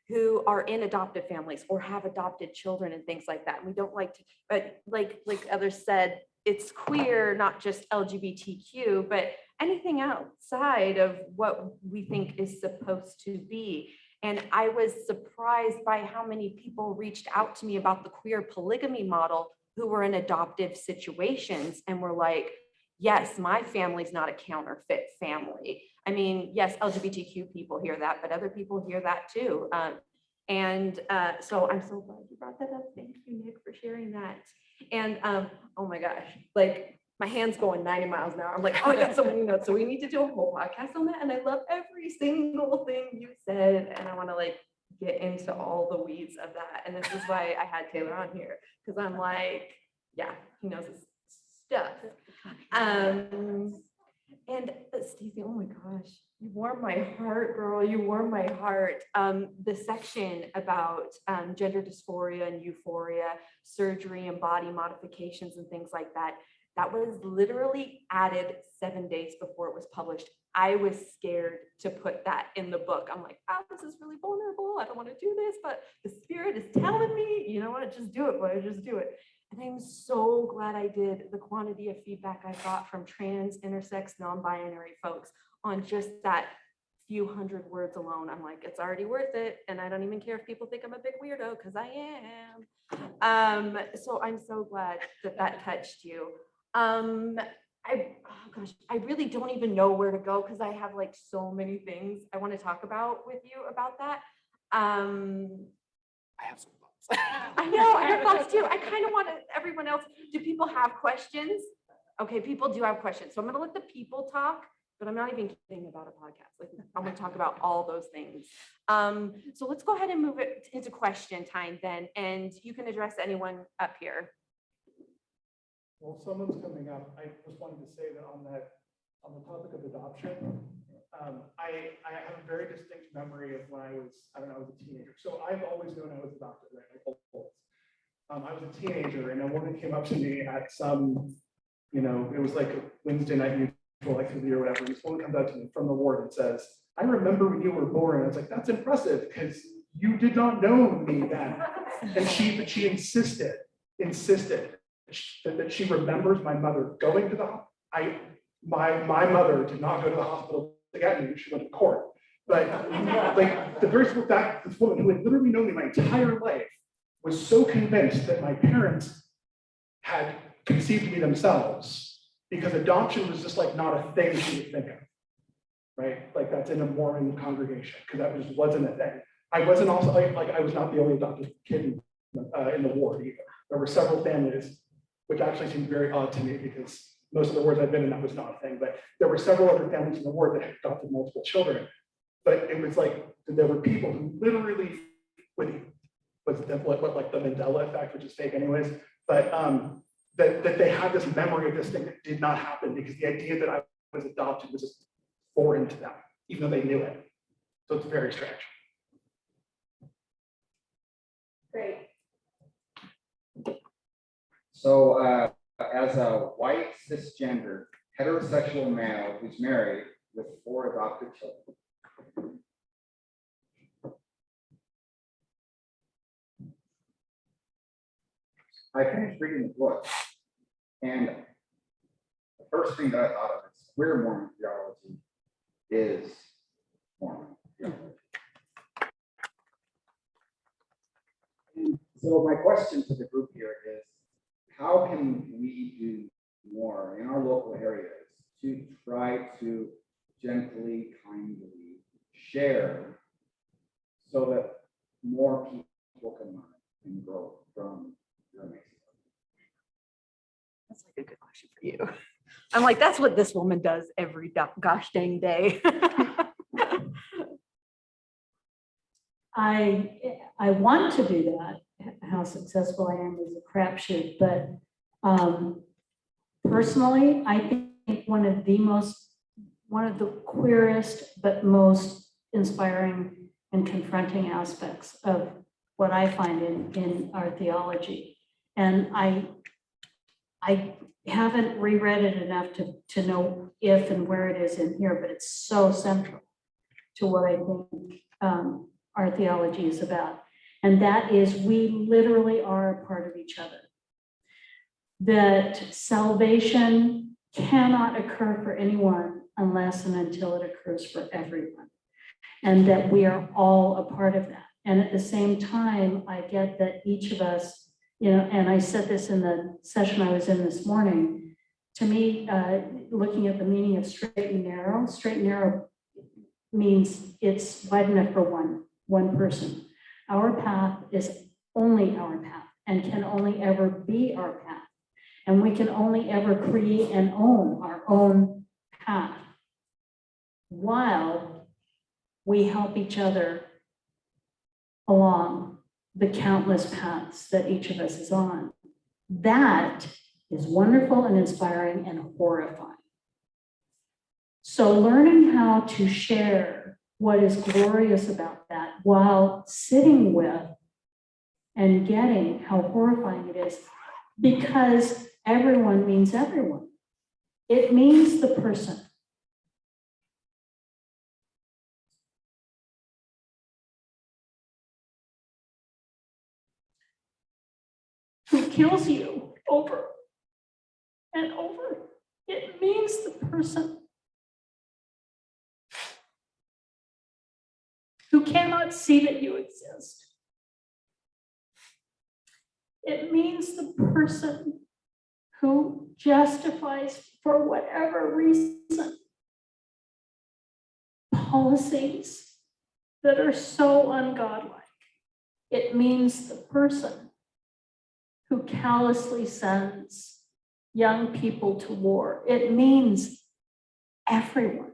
who are in adoptive families or have adopted children and things like that. And we don't like to, but like others said, it's queer, not just LGBTQ, but anything outside of what we think is supposed to be. And I was surprised by how many people reached out to me about the queer polygamy model who were in adoptive situations and were like, yes, my family's not a counterfeit family. I mean, yes, LGBTQ people hear that, but other people hear that too. So I'm so glad you brought that up. Thank you, Nick, for sharing that. And oh my gosh, like my hand's going 90 miles an hour. I'm like, oh, I got so many notes. So we need to do a whole podcast on that. And I love every single thing you said. And I want to like get into all the weeds of that. And this is why I had Taylor on here, because I'm like, yeah, he knows his stuff. And Stacey, oh my gosh, you warm my heart, girl. You warm my heart. The section about gender dysphoria and euphoria, surgery and body modifications and things like that, that was literally added 7 days before it was published. I was scared to put that in the book. I'm like, oh, this is really vulnerable. I don't want to do this, but the spirit is telling me, you know what, just do it, boy, just do it. And I'm so glad I did. The quantity of feedback I got from trans, intersex, non-binary folks on just that few hundred words alone. I'm like, it's already worth it. And I don't even care if people think I'm a big weirdo, because I am. So I'm so glad that that touched you. Oh gosh, I really don't even know where to go, because I have like so many things I want to talk about with you about that. I have some thoughts. I know, I have thoughts too. I kind of want everyone else. Do people have questions? Okay, people do have questions. So I'm going to let the people talk, but I'm not even kidding about a podcast. Like, I'm going to talk about all those things. So let's go ahead and move it into question time then, and you can address anyone up here. Well, someone's coming up. I just wanted to say that on the topic of adoption, I have a very distinct memory of when I was a teenager. So I've always known I was adopted, right? Like, always. I was a teenager, and a woman came up to me at some, it was like a Wednesday night mutual activity or whatever. And this woman comes up to me from the ward and says, "I remember when you were born." And I was like, "That's impressive, because you did not know me then." And she insisted that she remembers my mother going to the hospital. My mother did not go to the hospital to get me. She went to court. But like, the very simple fact, this woman who had literally known me my entire life was so convinced that my parents had conceived me themselves, because adoption was just like not a thing she would think of, right? Like, that's in a Mormon congregation, because that just wasn't a thing. I wasn't also like I was not the only adopted kid in the ward either. There were several families, which actually seemed very odd to me, because most of the wards I've been in, that was not a thing. But there were several other families in the ward that had adopted multiple children. But it was like, there were people who literally was what like the Mandela effect, which is fake anyways, but that they had this memory of this thing that did not happen, because the idea that I was adopted was just foreign to them, even though they knew it. So it's very strange. Great. So as a white, cisgender, heterosexual male who's married with 4 adopted children, I finished reading the book, and the first thing that I thought of is queer Mormon theology is Mormon theology. And so my question to the group here is, how can we do more in our local areas to try to gently, kindly share so that more people can learn and grow from your amazing? That's like a good question for you. I'm like, that's what this woman does every gosh dang day. I want to do that. How successful I am is a crapshoot, but personally, I think one of the queerest but most inspiring and confronting aspects of what I find in our theology, and I haven't reread it enough to know if and where it is in here, but it's so central to what I think our theology is about. And that is, we literally are a part of each other. That salvation cannot occur for anyone unless and until it occurs for everyone. And that we are all a part of that. And at the same time, I get that each of us, and I said this in the session I was in this morning, to me, looking at the meaning of straight and narrow means it's wide enough for one person. Our path is only our path and can only ever be our path. And we can only ever create and own our own path while we help each other along the countless paths that each of us is on. That is wonderful and inspiring and horrifying. So learning how to share what is glorious about that while sitting with and getting how horrifying it is, because everyone means everyone. It means the person who kills you over and over. It means the person who cannot see that you exist. It means the person who justifies, for whatever reason, policies that are so ungodlike. It means the person who callously sends young people to war. It means everyone.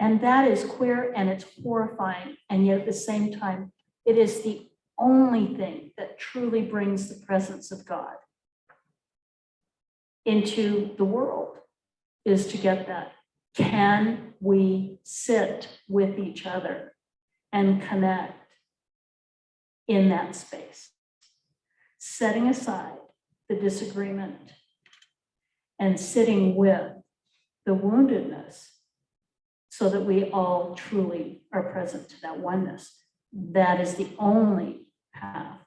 And that is queer and it's horrifying. And yet at the same time, it is the only thing that truly brings the presence of God into the world, is to get that. Can we sit with each other and connect in that space? Setting aside the disagreement and sitting with the woundedness so that we all truly are present to that oneness. That is the only path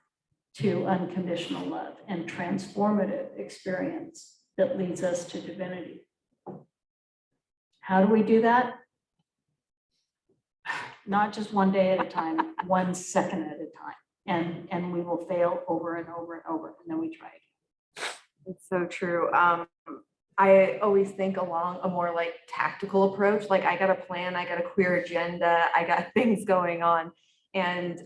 to unconditional love and transformative experience that leads us to divinity. How do we do that? Not just one day at a time, 1 second at a time. And we will fail over and over and over, and then we try again. It's so true. I always think along a more like tactical approach, like I got a plan, I got a queer agenda, I got things going on. And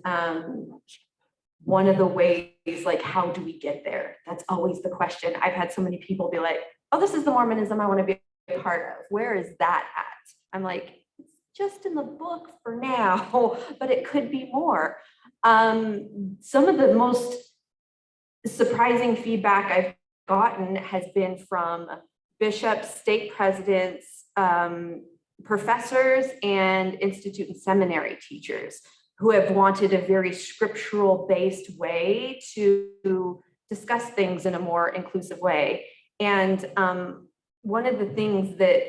one of the ways, like, how do we get there? That's always the question. I've had so many people be like, oh, this is the Mormonism I want to be a part of. Where is that at? I'm like, it's just in the book for now, but it could be more. Some of the most surprising feedback I've gotten has been from bishops, stake presidents, professors, and institute and seminary teachers who have wanted a very scriptural based way to discuss things in a more inclusive way. And one of the things that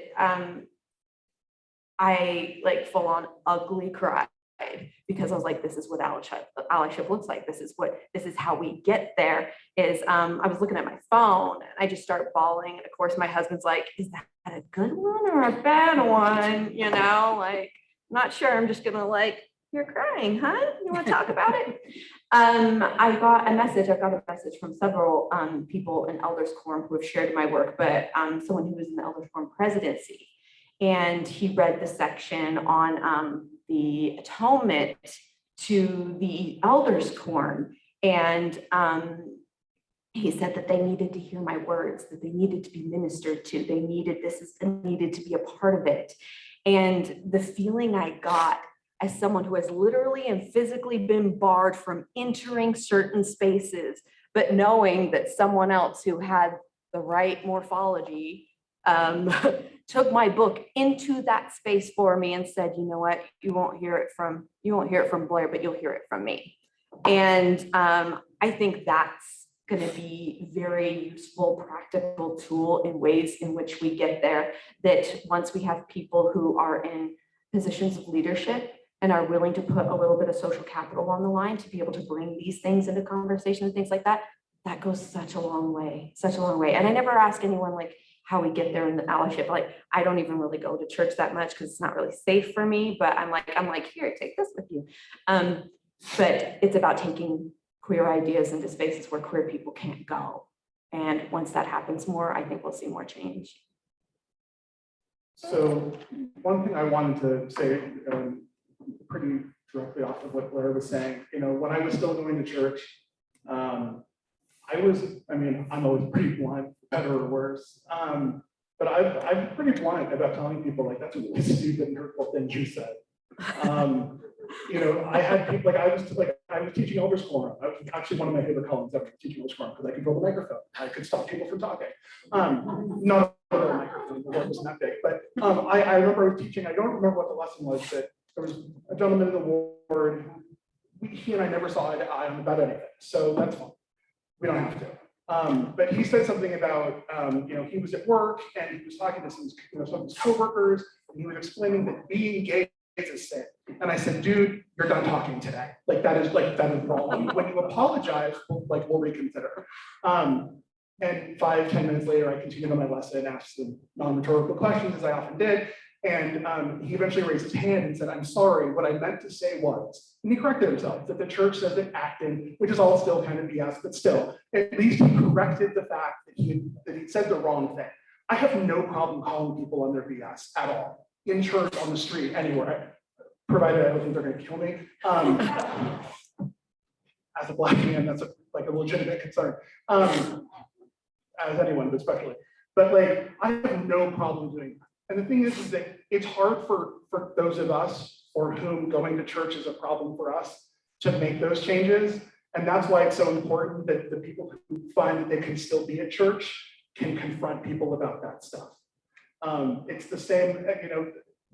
I like full on ugly cried, because I was like, this is what allyship looks like. This is how we get there, is I was looking at my phone and I just started bawling. And of course my husband's like, is that a good one or a bad one? You know, like, not sure. I'm just gonna like, you're crying, huh? You want to talk about it? I've got a message from several people in Elders Quorum who have shared my work, but someone who was in the Elders Quorum presidency. And he read the section on the atonement to the Elders Quorum. And he said that they needed to hear my words, that they needed to be ministered to. They needed to be a part of it. And the feeling I got as someone who has literally and physically been barred from entering certain spaces, but knowing that someone else who had the right morphology took my book into that space for me and said, you know what, you won't hear it from Blaire, but you'll hear it from me. And I think that's going to be very useful, practical tool in ways in which we get there, that once we have people who are in positions of leadership and are willing to put a little bit of social capital on the line to be able to bring these things into conversation and things like that, that goes such a long way. And I never ask anyone like how we get there in the allyship. Like, I don't even really go to church that much because it's not really safe for me, but I'm like, here, take this with you. But it's about taking queer ideas into spaces where queer people can't go. And once that happens more, I think we'll see more change. So one thing I wanted to say, pretty directly off of what Blaire was saying, you know, when I was still going to church, I'm always pretty blunt, better or worse. But I'm pretty blunt about telling people like, that's a really stupid and hurtful thing you said. You know, I had people I was teaching Elders Quorum. I was actually one of my favorite columns ever, teaching Elders Quorum, because I control the microphone. I could stop people from talking. Not the microphone, the word wasn't that big, but I remember I was teaching. I don't remember what the lesson was, but there was a gentleman in the ward. He and I never saw eye to eye about anything, so that's fine. We don't have to. But he said something about, you know, he was at work and he was talking to some of his coworkers, and he was explaining that being gay is a sin. And I said, dude, you're done talking today. Like that is wrong. When you apologize, we'll reconsider. And 5-10 minutes later, I continued on my lesson, asked some non-rhetorical questions, as I often did. And he eventually raised his hand and said, I'm sorry, what I meant to say was, and he corrected himself, that the church says that acting, which is all still kind of BS, but still, at least he corrected the fact that he said the wrong thing. I have no problem calling people on their BS at all, in church, on the street, anywhere, provided I don't think they're going to kill me. As a Black man, that's a legitimate concern, as anyone, but especially. But like, I have no problem doing that. And the thing is that it's hard for those of us for whom going to church is a problem for us to make those changes. And that's why it's so important that the people who find that they can still be at church can confront people about that stuff. It's the same,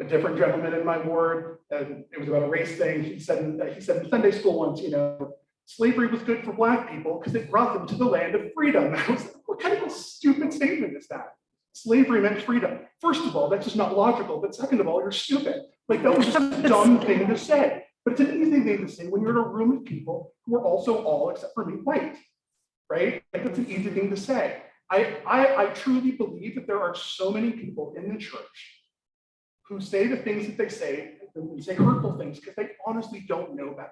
a different gentleman in my ward, and it was about a race thing. He said in Sunday school once, slavery was good for Black people because it brought them to the land of freedom. I was like, what kind of a stupid statement is that? Slavery meant freedom. First of all, that's just not logical. But second of all, you're stupid. Like, that was just a dumb thing to say. But it's an easy thing to say when you're in a room of people who are also all, except for me, white, right? Like, that's an easy thing to say. I truly believe that there are so many people in the church who say the things that they say and say hurtful things because they honestly don't know better.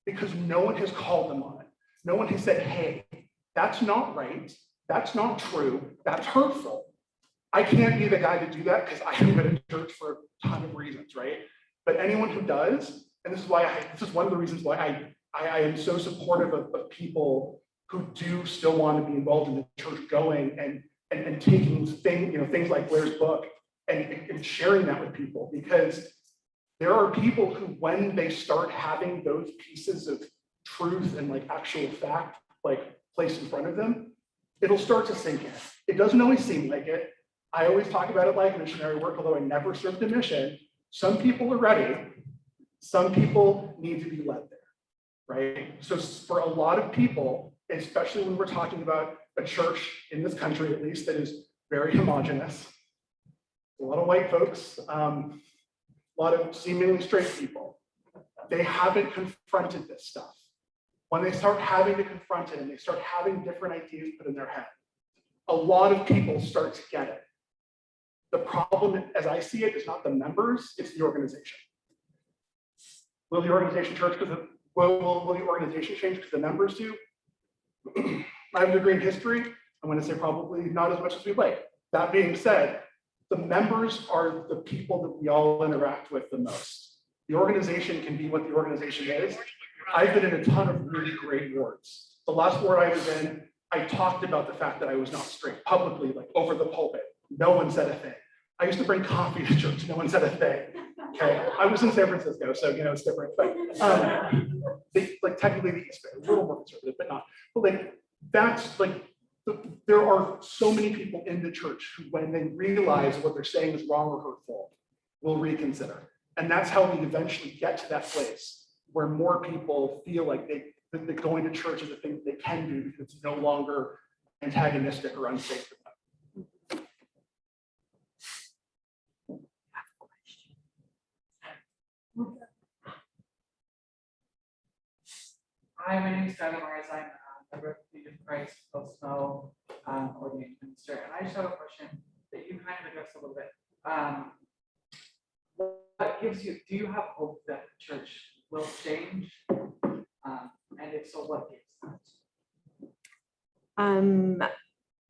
Because no one has called them on it. No one has said, hey, that's not right. That's not true. That's hurtful. I can't be the guy to do that because I haven't been in church for a ton of reasons, right? But anyone who does, and this is one of the reasons why I am so supportive of people who do still want to be involved in the church going and taking things like Blaire's book and sharing that with people, because there are people who, when they start having those pieces of truth and like actual fact like placed in front of them, it'll start to sink in. It doesn't always seem like it. I always talk about it like missionary work, although I never served a mission. Some people are ready. Some people need to be led there, right? So for a lot of people, especially when we're talking about a church in this country, at least, that is very homogenous, a lot of white folks, a lot of seemingly straight people, they haven't confronted this stuff. When they start having to confront it and they start having different ideas put in their head, a lot of people start to get it. The problem, as I see it, is not the members, it's the organization. Will the organization change because the members do? I have a degree in history. I'm going to say probably not as much as we'd like. That being said, the members are the people that we all interact with the most. The organization can be what the organization is. I've been in a ton of really great wards. The last ward I was in, I talked about the fact that I was not straight publicly, like over the pulpit. No one said a thing. I used to bring coffee to church. No one said a thing. Okay, I was in San Francisco, so it's different. But like technically the East Bay, a little more conservative, but not. But like that's like there are so many people in the church who, when they realize what they're saying is wrong or hurtful, will reconsider. And that's how we eventually get to that place where more people feel like that going to church is a thing that they can do because it's no longer antagonistic or unsafe for them. Hi, my name is Doug Mars. I'm a Representative Christ post-snow ordination minister, and I just have a question that you kind of addressed a little bit. What gives you? Do you have hope that the church will change? And if so, what gives that?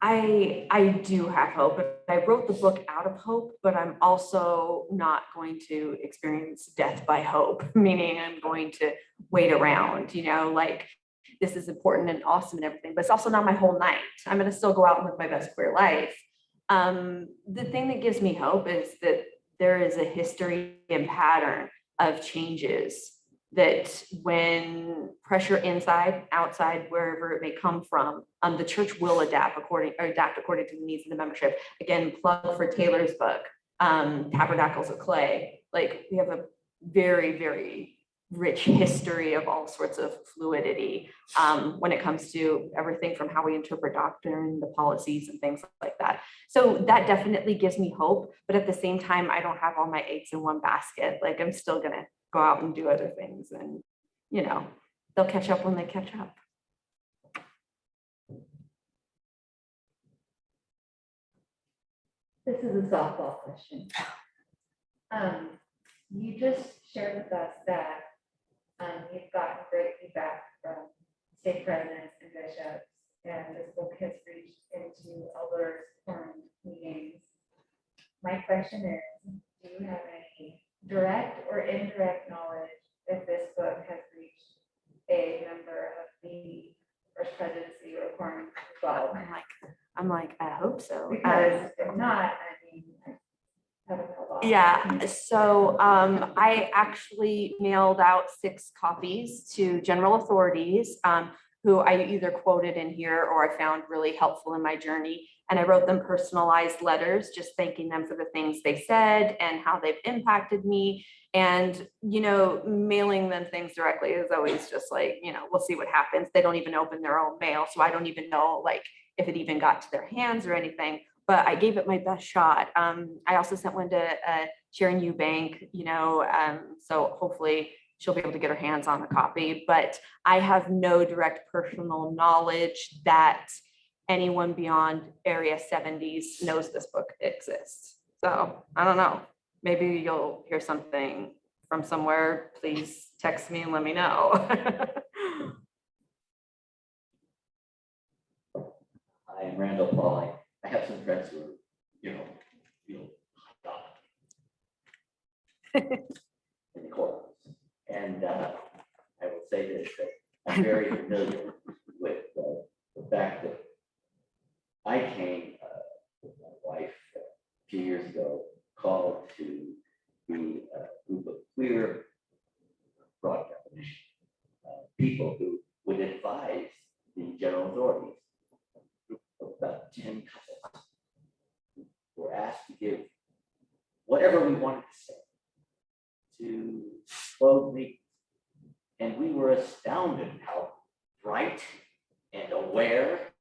I do have hope. I wrote the book out of hope, but I'm also not going to experience death by hope, meaning I'm going to wait around, like this is important and awesome and everything, but it's also not my whole night. I'm going to still go out and live my best queer life. The thing that gives me hope is that there is a history and pattern of changes that when pressure inside, outside, wherever it may come from, the church will adapt according to the needs of the membership. Again, plug for Taylor's book, Tabernacles of Clay. Like, we have a very, very rich history of all sorts of fluidity when it comes to everything from how we interpret doctrine, the policies and things like that. So that definitely gives me hope, but at the same time, I don't have all my eggs in one basket. Like, I'm still gonna go out and do other things, and they'll catch up when they catch up. This is a softball question. You just shared with us that you've gotten great feedback from stake presidents and bishops, and this book has reached into elders forum meetings. My question is, do you have any direct or indirect knowledge if this book has reached a member of the First Presidency or quorum as well? I'm like, I hope so. Because if not, I mean, Yeah, so I actually mailed out 6 copies to general authorities who I either quoted in here or I found really helpful in my journey. And I wrote them personalized letters, just thanking them for the things they said and how they've impacted me. And, you know, mailing them things directly is always just like, you know, we'll see what happens. They don't even open their own mail. So I don't even know like if it even got to their hands or anything. But I gave it my best shot. I also sent one to Sharon Eubank, you know, so hopefully she'll be able to get her hands on the copy. But I have no direct personal knowledge that anyone beyond Area 70s knows this book exists. So I don't know. Maybe you'll hear something from somewhere. Please text me and let me know. I am Randall Pauling. I have some friends who are, you know, feel in the courthouse. And I will say this, that I'm very familiar with the fact that I came with my wife a few years ago, called to be a group of queer, broad definition, people who would advise the general authorities. About 10 couples were asked to give whatever we wanted to say to closed meetings. And we were astounded how bright and aware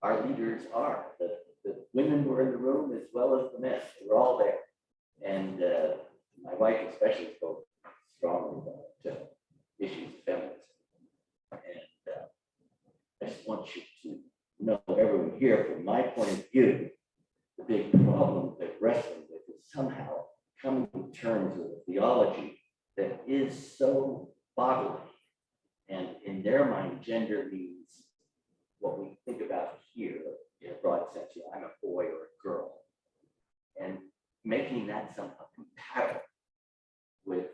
our leaders are. The women were in the room as well as the men. They were all there. And my wife especially spoke strongly about issues of feminism. And I just want you to know, everyone here, from my point of view, the big problem that wrestling with is somehow coming to terms with a theology that is so bodily. And in their mind, gender means what we think about here in a broad sense. You know, I'm a boy or a girl. And making that somehow compatible with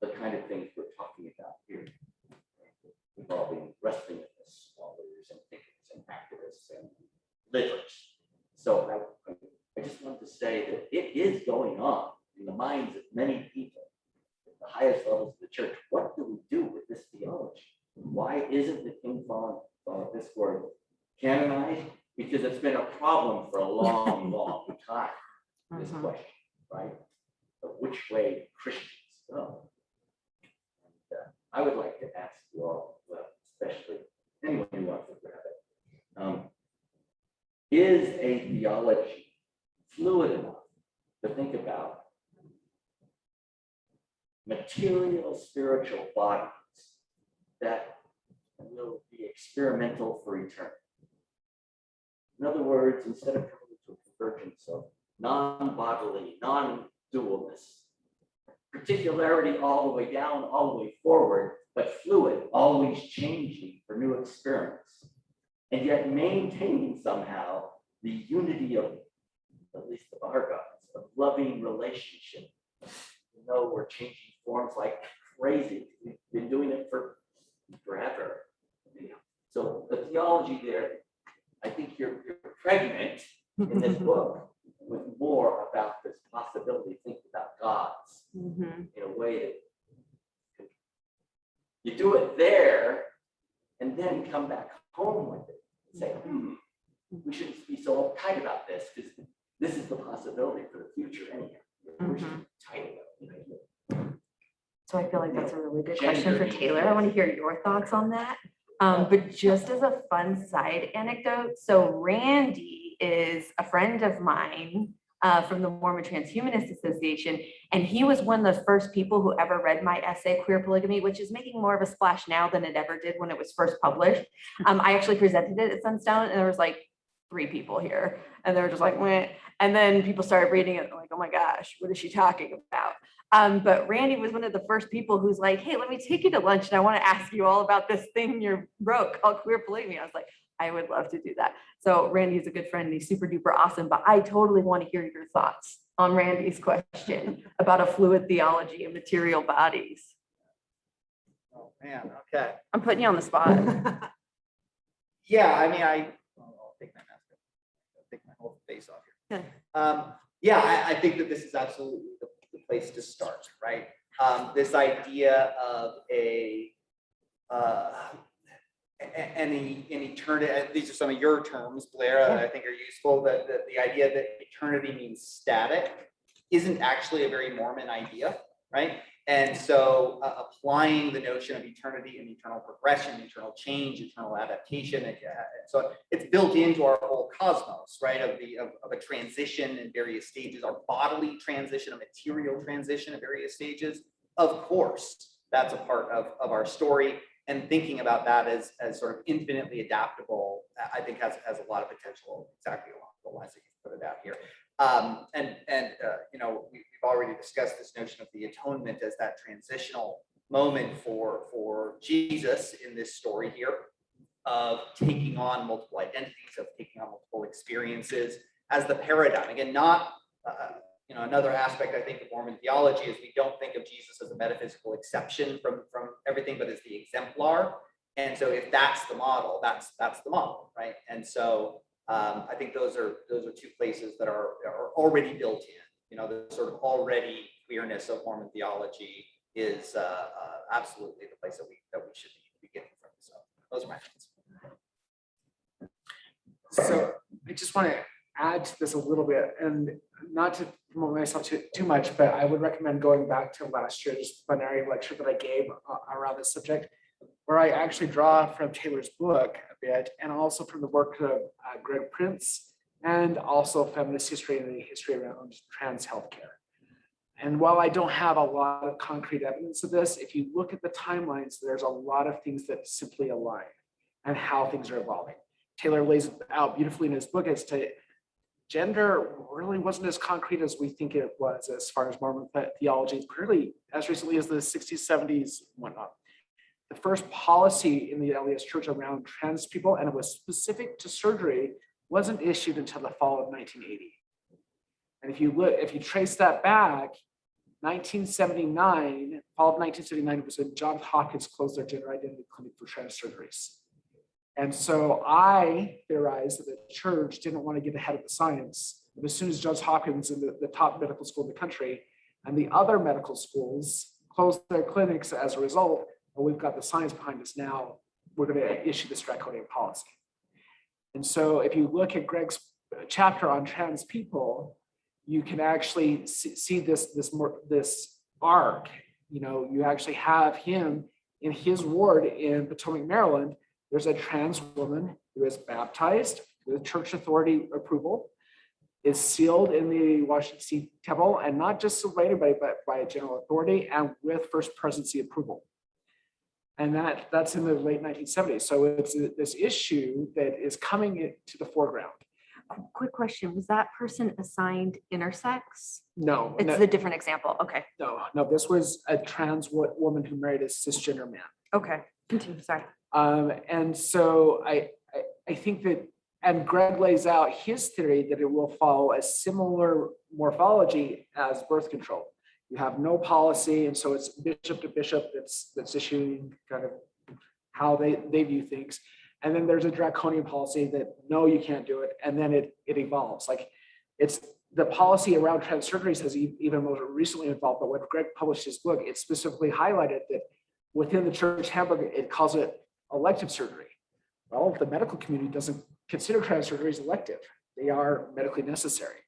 the kind of things we're talking about here, involving wrestling with this, scholars and thinkers and activists and literate. So I just wanted to say that it is going on in the minds of many people at the highest levels of the church. What do we do with this theology? Why isn't the King Following this word canonized? Because it's been a problem for a long, long time, this question, right? Of which way Christians go. And I would like to ask you all, well, especially anyone who wants to grab it, is a theology fluid enough to think about material spiritual bodies that will be experimental for eternity? In other words, instead of coming to a convergence of non-bodily, non-dualness, particularity all the way down, all the way forward, but fluid, always changing for new experiments, and yet maintaining somehow the unity of, at least of our gods, of loving relationship. You know, we're changing forms like crazy. We've been doing it for forever. So the theology there, I think you're pregnant in this book with more about this possibility, think about gods in a way that you do it there and then come back home with it and say, we shouldn't be so uptight about this because this is the possibility for the future anyhow. We should be tight about it. So I feel like that's a really good question for Taylor. I want to hear your thoughts on that. But just as a fun side anecdote, so Randy is a friend of mine from the Mormon Transhumanist Association, and he was one of the first people who ever read my essay, Queer Polygamy, which is making more of a splash now than it ever did when it was first published. I actually presented it at Sunstone, and there was like 3 people here, and they were just like, meh. And then people started reading it, like, oh my gosh, what is she talking about? But Randy was one of the first people who's like, hey, let me take you to lunch and I want to ask you all about this thing you wrote called Queer Polygamy. I was like, I would love to do that. So Randy's a good friend and he's super duper awesome, but I totally want to hear your thoughts on Randy's question about a fluid theology of material bodies. Oh, man, okay. I'm putting you on the spot. Yeah, I mean, I'll take my mask off. I'll take my whole face off here. Yeah, I think that this is absolutely the place to start, right? This idea of an eternity, these are some of your terms, Blaire, that I think are useful, that the idea that eternity means static isn't actually a very Mormon idea, right? And so applying the notion of eternity and eternal progression, eternal change, eternal adaptation, and so it's built into our whole cosmos, right? Of a transition in various stages, our bodily transition, a material transition at various stages. Of course, that's a part of our story. And thinking about that as sort of infinitely adaptable, I think has a lot of potential, exactly along the lines that you put it out here. You know, we've already discussed this notion of the atonement as that transitional moment for Jesus in this story here, of taking on multiple identities, of taking on multiple experiences as the paradigm. Again, not you know, another aspect I think of Mormon theology is we don't think of Jesus as a metaphysical exception from everything, but as the exemplar. And so if that's the model, that's the model, right? And so I think those are two places that are already built in. You know, the sort of already queerness of Mormon theology is absolutely the place that we should be beginning from. So those are my thoughts. So I just want to add to this a little bit, and not to promote myself too much, but I would recommend going back to last year's plenary lecture that I gave around this subject, where I actually draw from Taylor's book a bit, and also from the work of Greg Prince, and also feminist history and the history around trans healthcare. And while I don't have a lot of concrete evidence of this, if you look at the timelines, there's a lot of things that simply align and how things are evolving. Taylor lays it out beautifully in his book as to gender really wasn't as concrete as we think it was as far as Mormon theology, clearly as recently as the 60s, 70s, and whatnot. The first policy in the LDS Church around trans people, and it was specific to surgery, wasn't issued until the fall of 1980. And if you trace that back, 1979, fall of 1979 was when Johns Hopkins closed their gender identity clinic for trans surgeries. And so I theorized that the church didn't want to get ahead of the science. But as soon as Johns Hopkins and the top medical school in the country and the other medical schools closed their clinics as a result, well, we've got the science behind us now, we're going to issue this draconian policy. And so if you look at Greg's chapter on trans people, you can actually see this arc. You know, you actually have him in his ward in Potomac, Maryland. There's a trans woman who is baptized with church authority approval, is sealed in the Washington D.C. temple, and not just sealed by anybody, but by a general authority and with first presidency approval. And that's in the late 1970s. So it's this issue that is coming into the foreground. Quick question, was that person assigned intersex? No. It's a different example, okay. No, this was a trans woman who married a cisgender man. Okay, continue, sorry. And so I think that, and Greg lays out his theory that it will follow a similar morphology as birth control. You have no policy, and so it's bishop to bishop that's issuing kind of how they view things. And then there's a draconian policy that no, you can't do it, and then it evolves. Like it's the policy around trans surgeries has even more recently evolved, but when Greg published his book, it specifically highlighted that within the church handbook, it calls it elective surgery. Well, the medical community doesn't consider trans surgeries elective. They are medically necessary.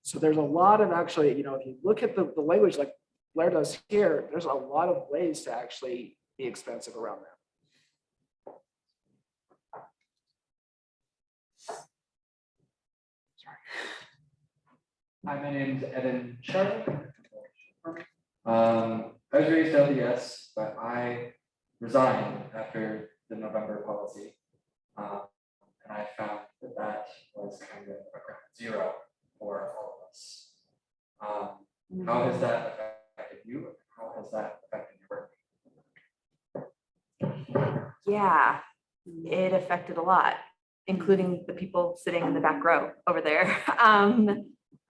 So there's a lot of actually, you know, if you look at the language like Blaire does here, there's a lot of ways to actually be expensive around that. Hi, my name is Evan Charlotte. I was raised LDS, but I resigned after the November policy. And I found that was kind of a ground zero for all of us. How has that affected you? How has that affected your work? Yeah, it affected a lot, including the people sitting in the back row over there.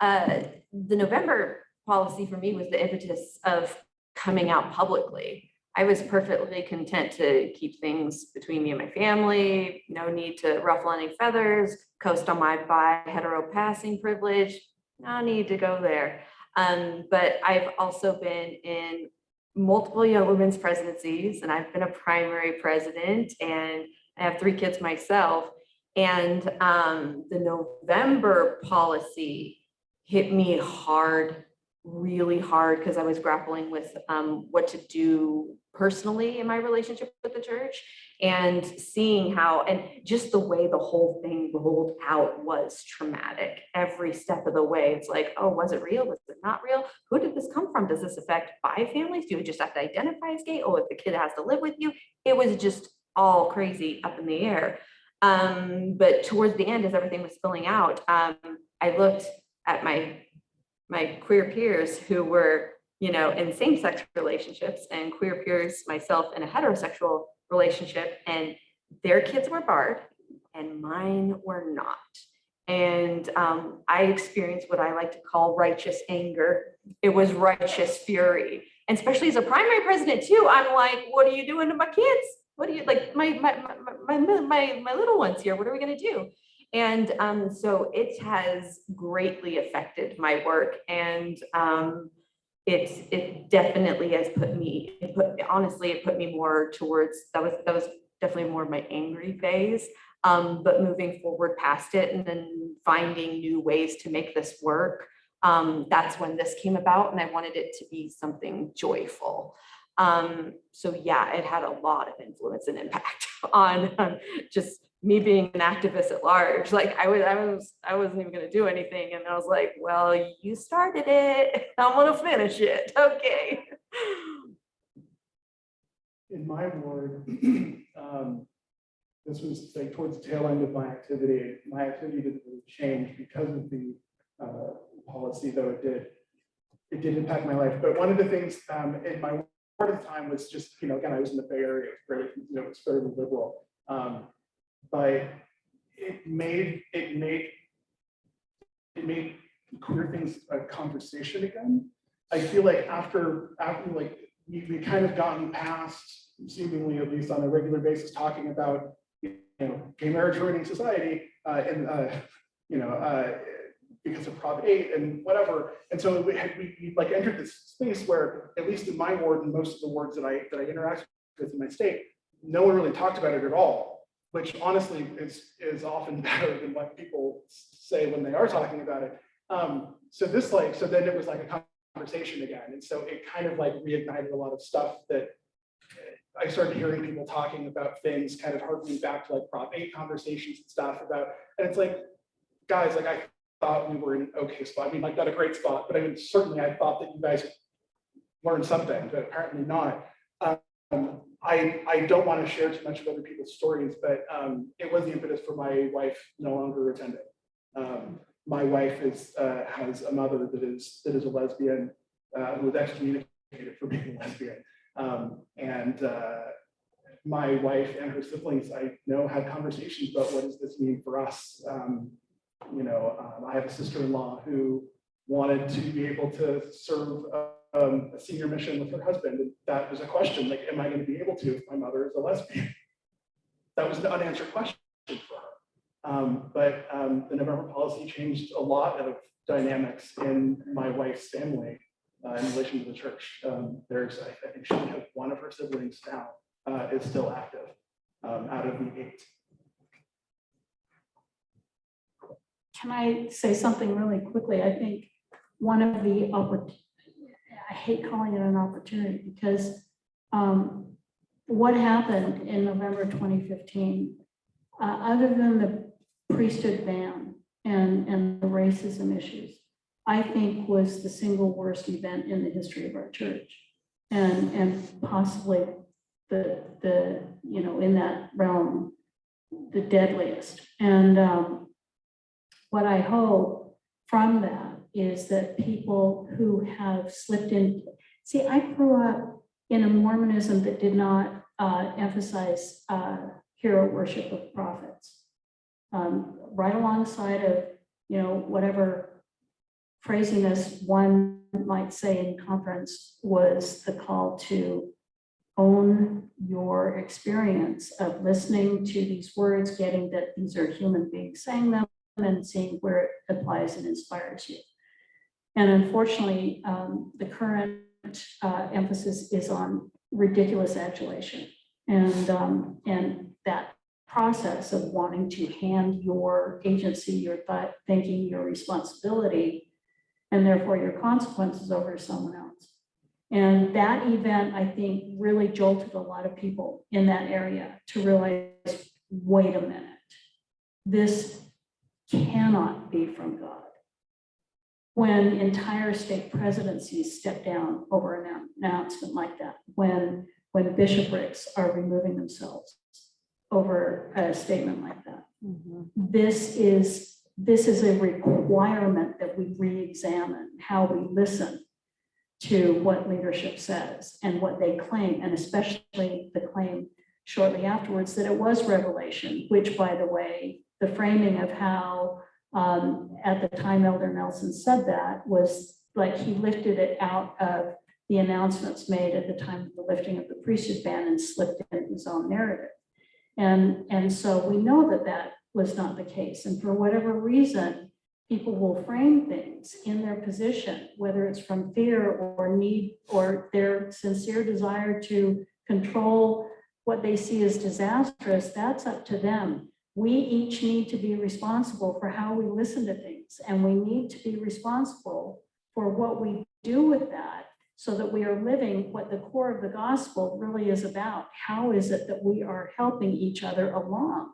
The November policy for me was the impetus of coming out publicly. I was perfectly content to keep things between me and my family, no need to ruffle any feathers, coast on my bi hetero passing privilege, no need to go there. But I've also been in multiple young women's presidencies, and I've been a primary president, and I have 3 kids myself. And the November policy hit me hard, really hard, because I was grappling with what to do personally in my relationship with the church, and seeing how, and just the way the whole thing rolled out was traumatic. Every step of the way, it's like, oh, was it real? Was it not real? Who did this come from? Does this affect bi families? Do you just have to identify as gay? Oh, if the kid has to live with you? It was just all crazy up in the air. But towards the end, as everything was spilling out, I looked at my queer peers who were, you know, in same-sex relationships, and queer peers, myself, in a heterosexual relationship, and their kids were barred and mine were not. And I experienced what I like to call righteous anger. It was righteous fury. And especially as a primary president too, I'm like, what are you doing to my kids? What do you, like, my little ones here, what are we gonna do? And so it has greatly affected my work, and it definitely has put me, honestly, it put me more towards, that was definitely more my angry phase. But moving forward past it and then finding new ways to make this work, that's when this came about, and I wanted it to be something joyful. So yeah, it had a lot of influence and impact on just me being an activist at large. Like I wasn't even gonna do anything, and I was like, well, you started it, I'm gonna finish it. Okay. In my ward, this was like towards the tail end of my activity. My activity didn't really change because of the policy, though it did impact my life. But one of the things in my ward at the time was just, you know, again, I was in the Bay Area, it was fairly liberal. But it made queer things a conversation again. I feel like after like we kind of gotten past, seemingly at least on a regular basis, talking about, you know, gay marriage ruining society because of Prop 8 and whatever. And so we like entered this space where, at least in my ward and most of the wards that I interact with in my state, no one really talked about it at all, which honestly is often better than what people say when they are talking about it. So then it was like a conversation again. And so it kind of like reignited a lot of stuff that I started hearing people talking about things, kind of harkening back to like Prop 8 conversations and stuff about, and it's like, guys, like I thought we were in an okay spot. I mean, like not a great spot, but I mean, certainly I thought that you guys learned something, but apparently not. I don't want to share too much of other people's stories, but it was the impetus for my wife no longer attending. My wife has a mother that is a lesbian who was excommunicated for being a lesbian. And my wife and her siblings, I know, had conversations about what does this mean for us. I have a sister-in-law who wanted to be able to serve a senior mission with her husband. And that was a question, like, am I going to be able to if my mother is a lesbian? That was an unanswered question for her. But the November policy changed a lot of dynamics in my wife's family in relation to the church. I think she has one of her siblings now is still active out of the 8. Can I say something really quickly? I think one of the I hate calling it an opportunity, because what happened in November 2015, other than the priesthood ban and the racism issues, I think was the single worst event in the history of our church, and possibly the in that realm, the deadliest. And what I hope from that is that people who have slipped in, see, I grew up in a Mormonism that did not emphasize hero worship of prophets. Right alongside of, whatever phrasiness one might say in conference was the call to own your experience of listening to these words, getting that these are human beings saying them, and seeing where it applies and inspires you. And unfortunately, the current emphasis is on ridiculous adulation. And that process of wanting to hand your agency, your thought, thinking, your responsibility, and therefore your consequences over to someone else. And that event, I think, really jolted a lot of people in that area to realize, wait a minute, this cannot be from God. When entire state presidencies step down over an announcement like that, when bishoprics are removing themselves over a statement like that. This is a requirement that we re-examine how we listen to what leadership says and what they claim, and especially the claim shortly afterwards that it was revelation, which, by the way, the framing of how at the time Elder Nelson said that was like he lifted it out of the announcements made at the time of the lifting of the priesthood ban and slipped in his own narrative. And so we know that that was not the case. And for whatever reason, people will frame things in their position, whether it's from fear or need or their sincere desire to control what they see as disastrous. That's up to them. We each need to be responsible for how we listen to things, and we need to be responsible for what we do with that, so that we are living what the core of the gospel really is about. How is it that we are helping each other along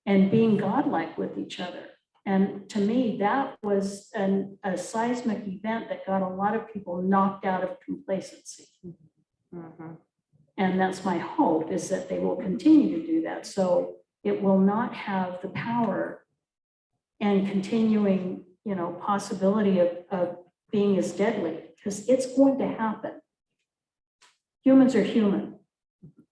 and being godlike with each other? And to me, that was a seismic event that got a lot of people knocked out of complacency. And that's my hope, is that they will continue to do that. So it will not have the power and continuing, possibility of being as deadly, because it's going to happen. Humans are human,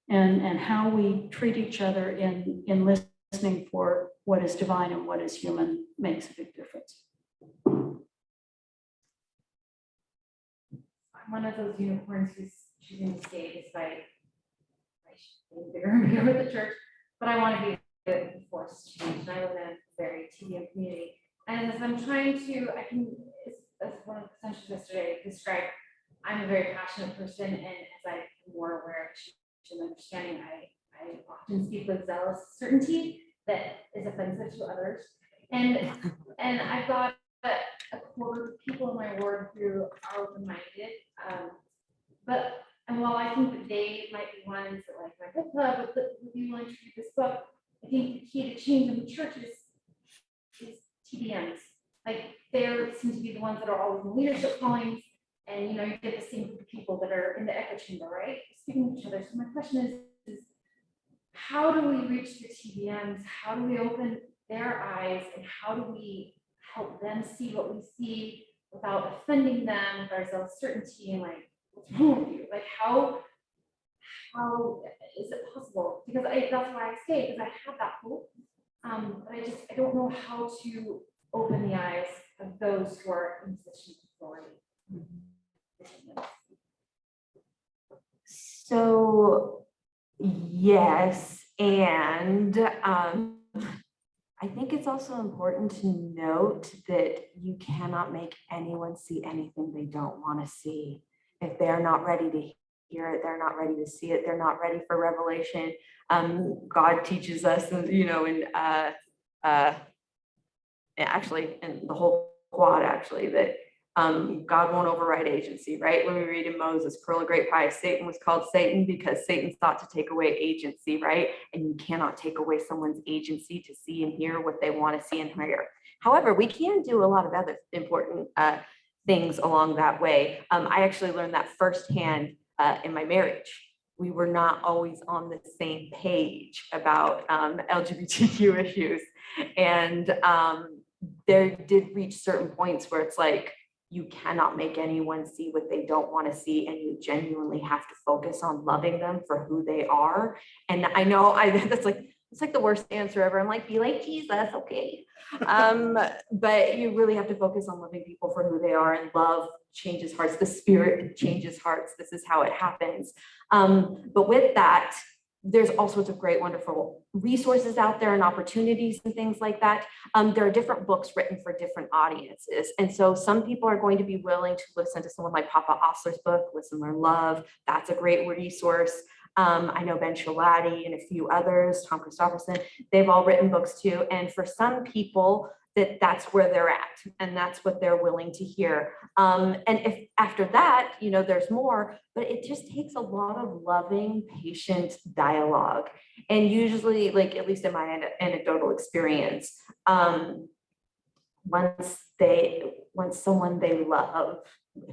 and how we treat each other in listening for what is divine and what is human makes a big difference. I'm one of those unicorns who's choosing to stay despite being bigger and bigger with the church, but I want to be a force to change. And I live in a very TBM community. And as I'm trying to, as one of the sessions yesterday described, I'm a very passionate person, and as I'm more aware of understanding, I often speak with zealous certainty that is offensive to others. And I've got a quarter of people in my ward who are open-minded. And while I think that they might be ones that like my book club would be willing to read this book, I think the key to change in the church is TBMs. Like, they seem to be the ones that are always in leadership callings, and you get the same group of people that are in the echo chamber, right? Speaking to each other. So my question is how do we reach the TBMs? How do we open their eyes, and how do we help them see what we see without offending them with our self-certainty and like, what's wrong with you? Like, how is it possible? Because that's why I stay, because I have that hope. But I don't know how to open the eyes of those who are in positions of authority. So yes, and I think it's also important to note that you cannot make anyone see anything they don't want to see. If they're not ready to hear it, they're not ready to see it, they're not ready for revelation. God teaches us, actually in the whole quad, actually, that God won't override agency, right? When we read in Moses, Pearl of Great Price, Satan was called Satan because Satan sought to take away agency, right? And you cannot take away someone's agency to see and hear what they want to see and hear. However, we can do a lot of other important things along that way. I actually learned that firsthand in my marriage. We were not always on the same page about LGBTQ issues. And there did reach certain points where it's like, you cannot make anyone see what they don't want to see, and you genuinely have to focus on loving them for who they are. And I know it's like the worst answer ever. I'm like, be like Jesus, okay. But you really have to focus on loving people for who they are, and love changes hearts. The Spirit changes hearts. This is how it happens. But with that, there's all sorts of great, wonderful resources out there and opportunities and things like that. There are different books written for different audiences. And so some people are going to be willing to listen to someone like Papa Ostler's book, Listen, Learn, Love. That's a great resource. I know Ben Shalati and a few others, Tom Christopherson, they've all written books too. And for some people, that's where they're at and that's what they're willing to hear. And if after that, there's more, but it just takes a lot of loving, patient dialogue. And usually, like, at least in my anecdotal experience, once someone they love,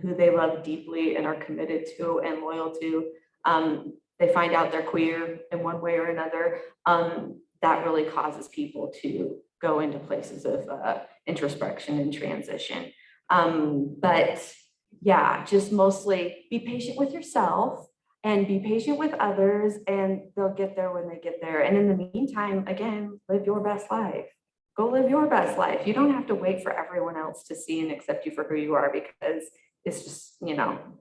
who they love deeply and are committed to and loyal to, they find out they're queer in one way or another, that really causes people to go into places of introspection and transition. But yeah, just mostly be patient with yourself and be patient with others, and they'll get there when they get there. And in the meantime, again, live your best life. Go live your best life. You don't have to wait for everyone else to see and accept you for who you are, because it's just,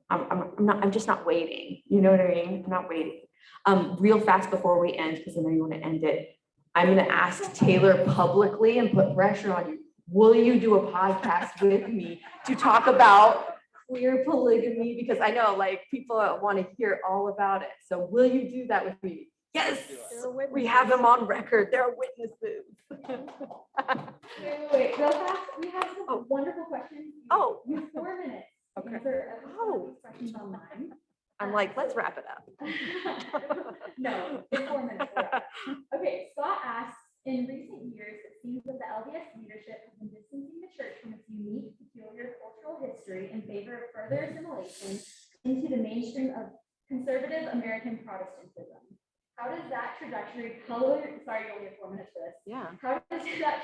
I'm just not waiting. You know what I mean? I'm not waiting. Real fast before we end, because I know you want to end it, I'm going to ask Taylor publicly and put pressure on you. Will you do a podcast with me to talk about queer polygamy? Because I know, like, people want to hear all about it. So will you do that with me? Yes, we have them on record. There are witnesses. Wait, real fast, we have some wonderful questions. Oh. You have 4 minutes. to Okay. answer every one of these questions online. I'm like, let's wrap it up. No, in 4 minutes. Okay, Scott asks, in recent years, it seems that the LDS leadership has been distancing the church from its unique, peculiar cultural history in favor of further assimilation into the mainstream of conservative American Protestantism. How does that trajectory color, sorry, you only have 4 minutes for this. Yeah. How does that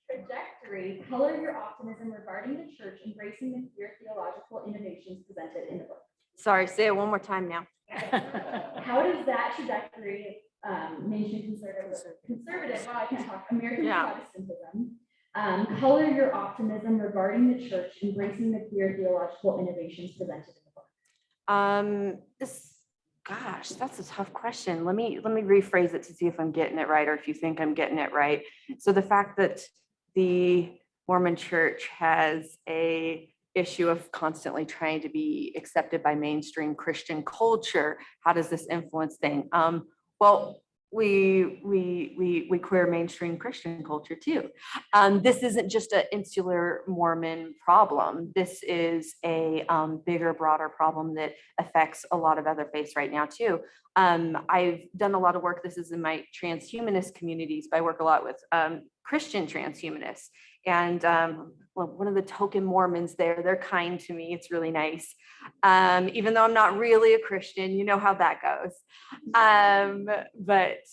trajectory color your optimism regarding the church embracing the queer theological innovations presented in the book? Sorry, say it one more time now. How does that trajectory, mainstream conservative, wow, I can't talk, American Protestantism, color your optimism regarding the church embracing the queer theological innovations presented in the book? Gosh, that's a tough question. Let me rephrase it to see if I'm getting it right, or if you think I'm getting it right. So the fact that the Mormon Church has a issue of constantly trying to be accepted by mainstream Christian culture, how does this influence things? Well, we queer mainstream Christian culture too. This isn't just an insular Mormon problem. This is a bigger, broader problem that affects a lot of other faiths right now too. I've done a lot of work. This is in my transhumanist communities, but I work a lot with Christian transhumanists. And well, one of the token Mormons there, they're kind to me. It's really nice. Even though I'm not really a Christian, you know how that goes. But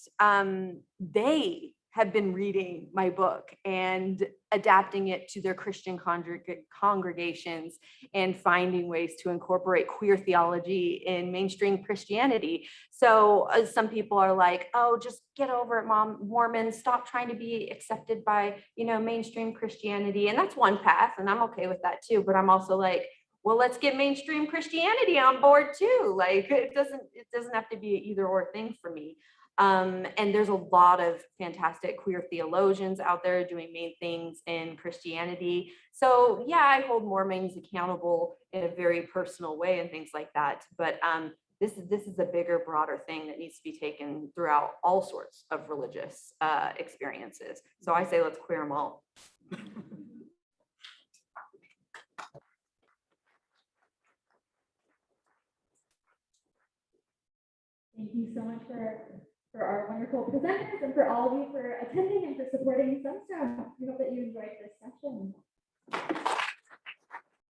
they have been reading my book and adapting it to their Christian congregations and finding ways to incorporate queer theology in mainstream Christianity. So some people are like, oh, just get over it, Mormons, stop trying to be accepted by, mainstream Christianity. And that's one path, and I'm okay with that too. But I'm also like, well, let's get mainstream Christianity on board too. Like, it doesn't have to be an either or thing for me. And there's a lot of fantastic queer theologians out there doing main things in Christianity. So yeah, I hold Mormons accountable in a very personal way and things like that. But this is a bigger, broader thing that needs to be taken throughout all sorts of religious experiences. So I say let's queer them all. Thank you so much for our wonderful presenters and for all of you for attending and for supporting Sunstone. We hope that you enjoyed this session.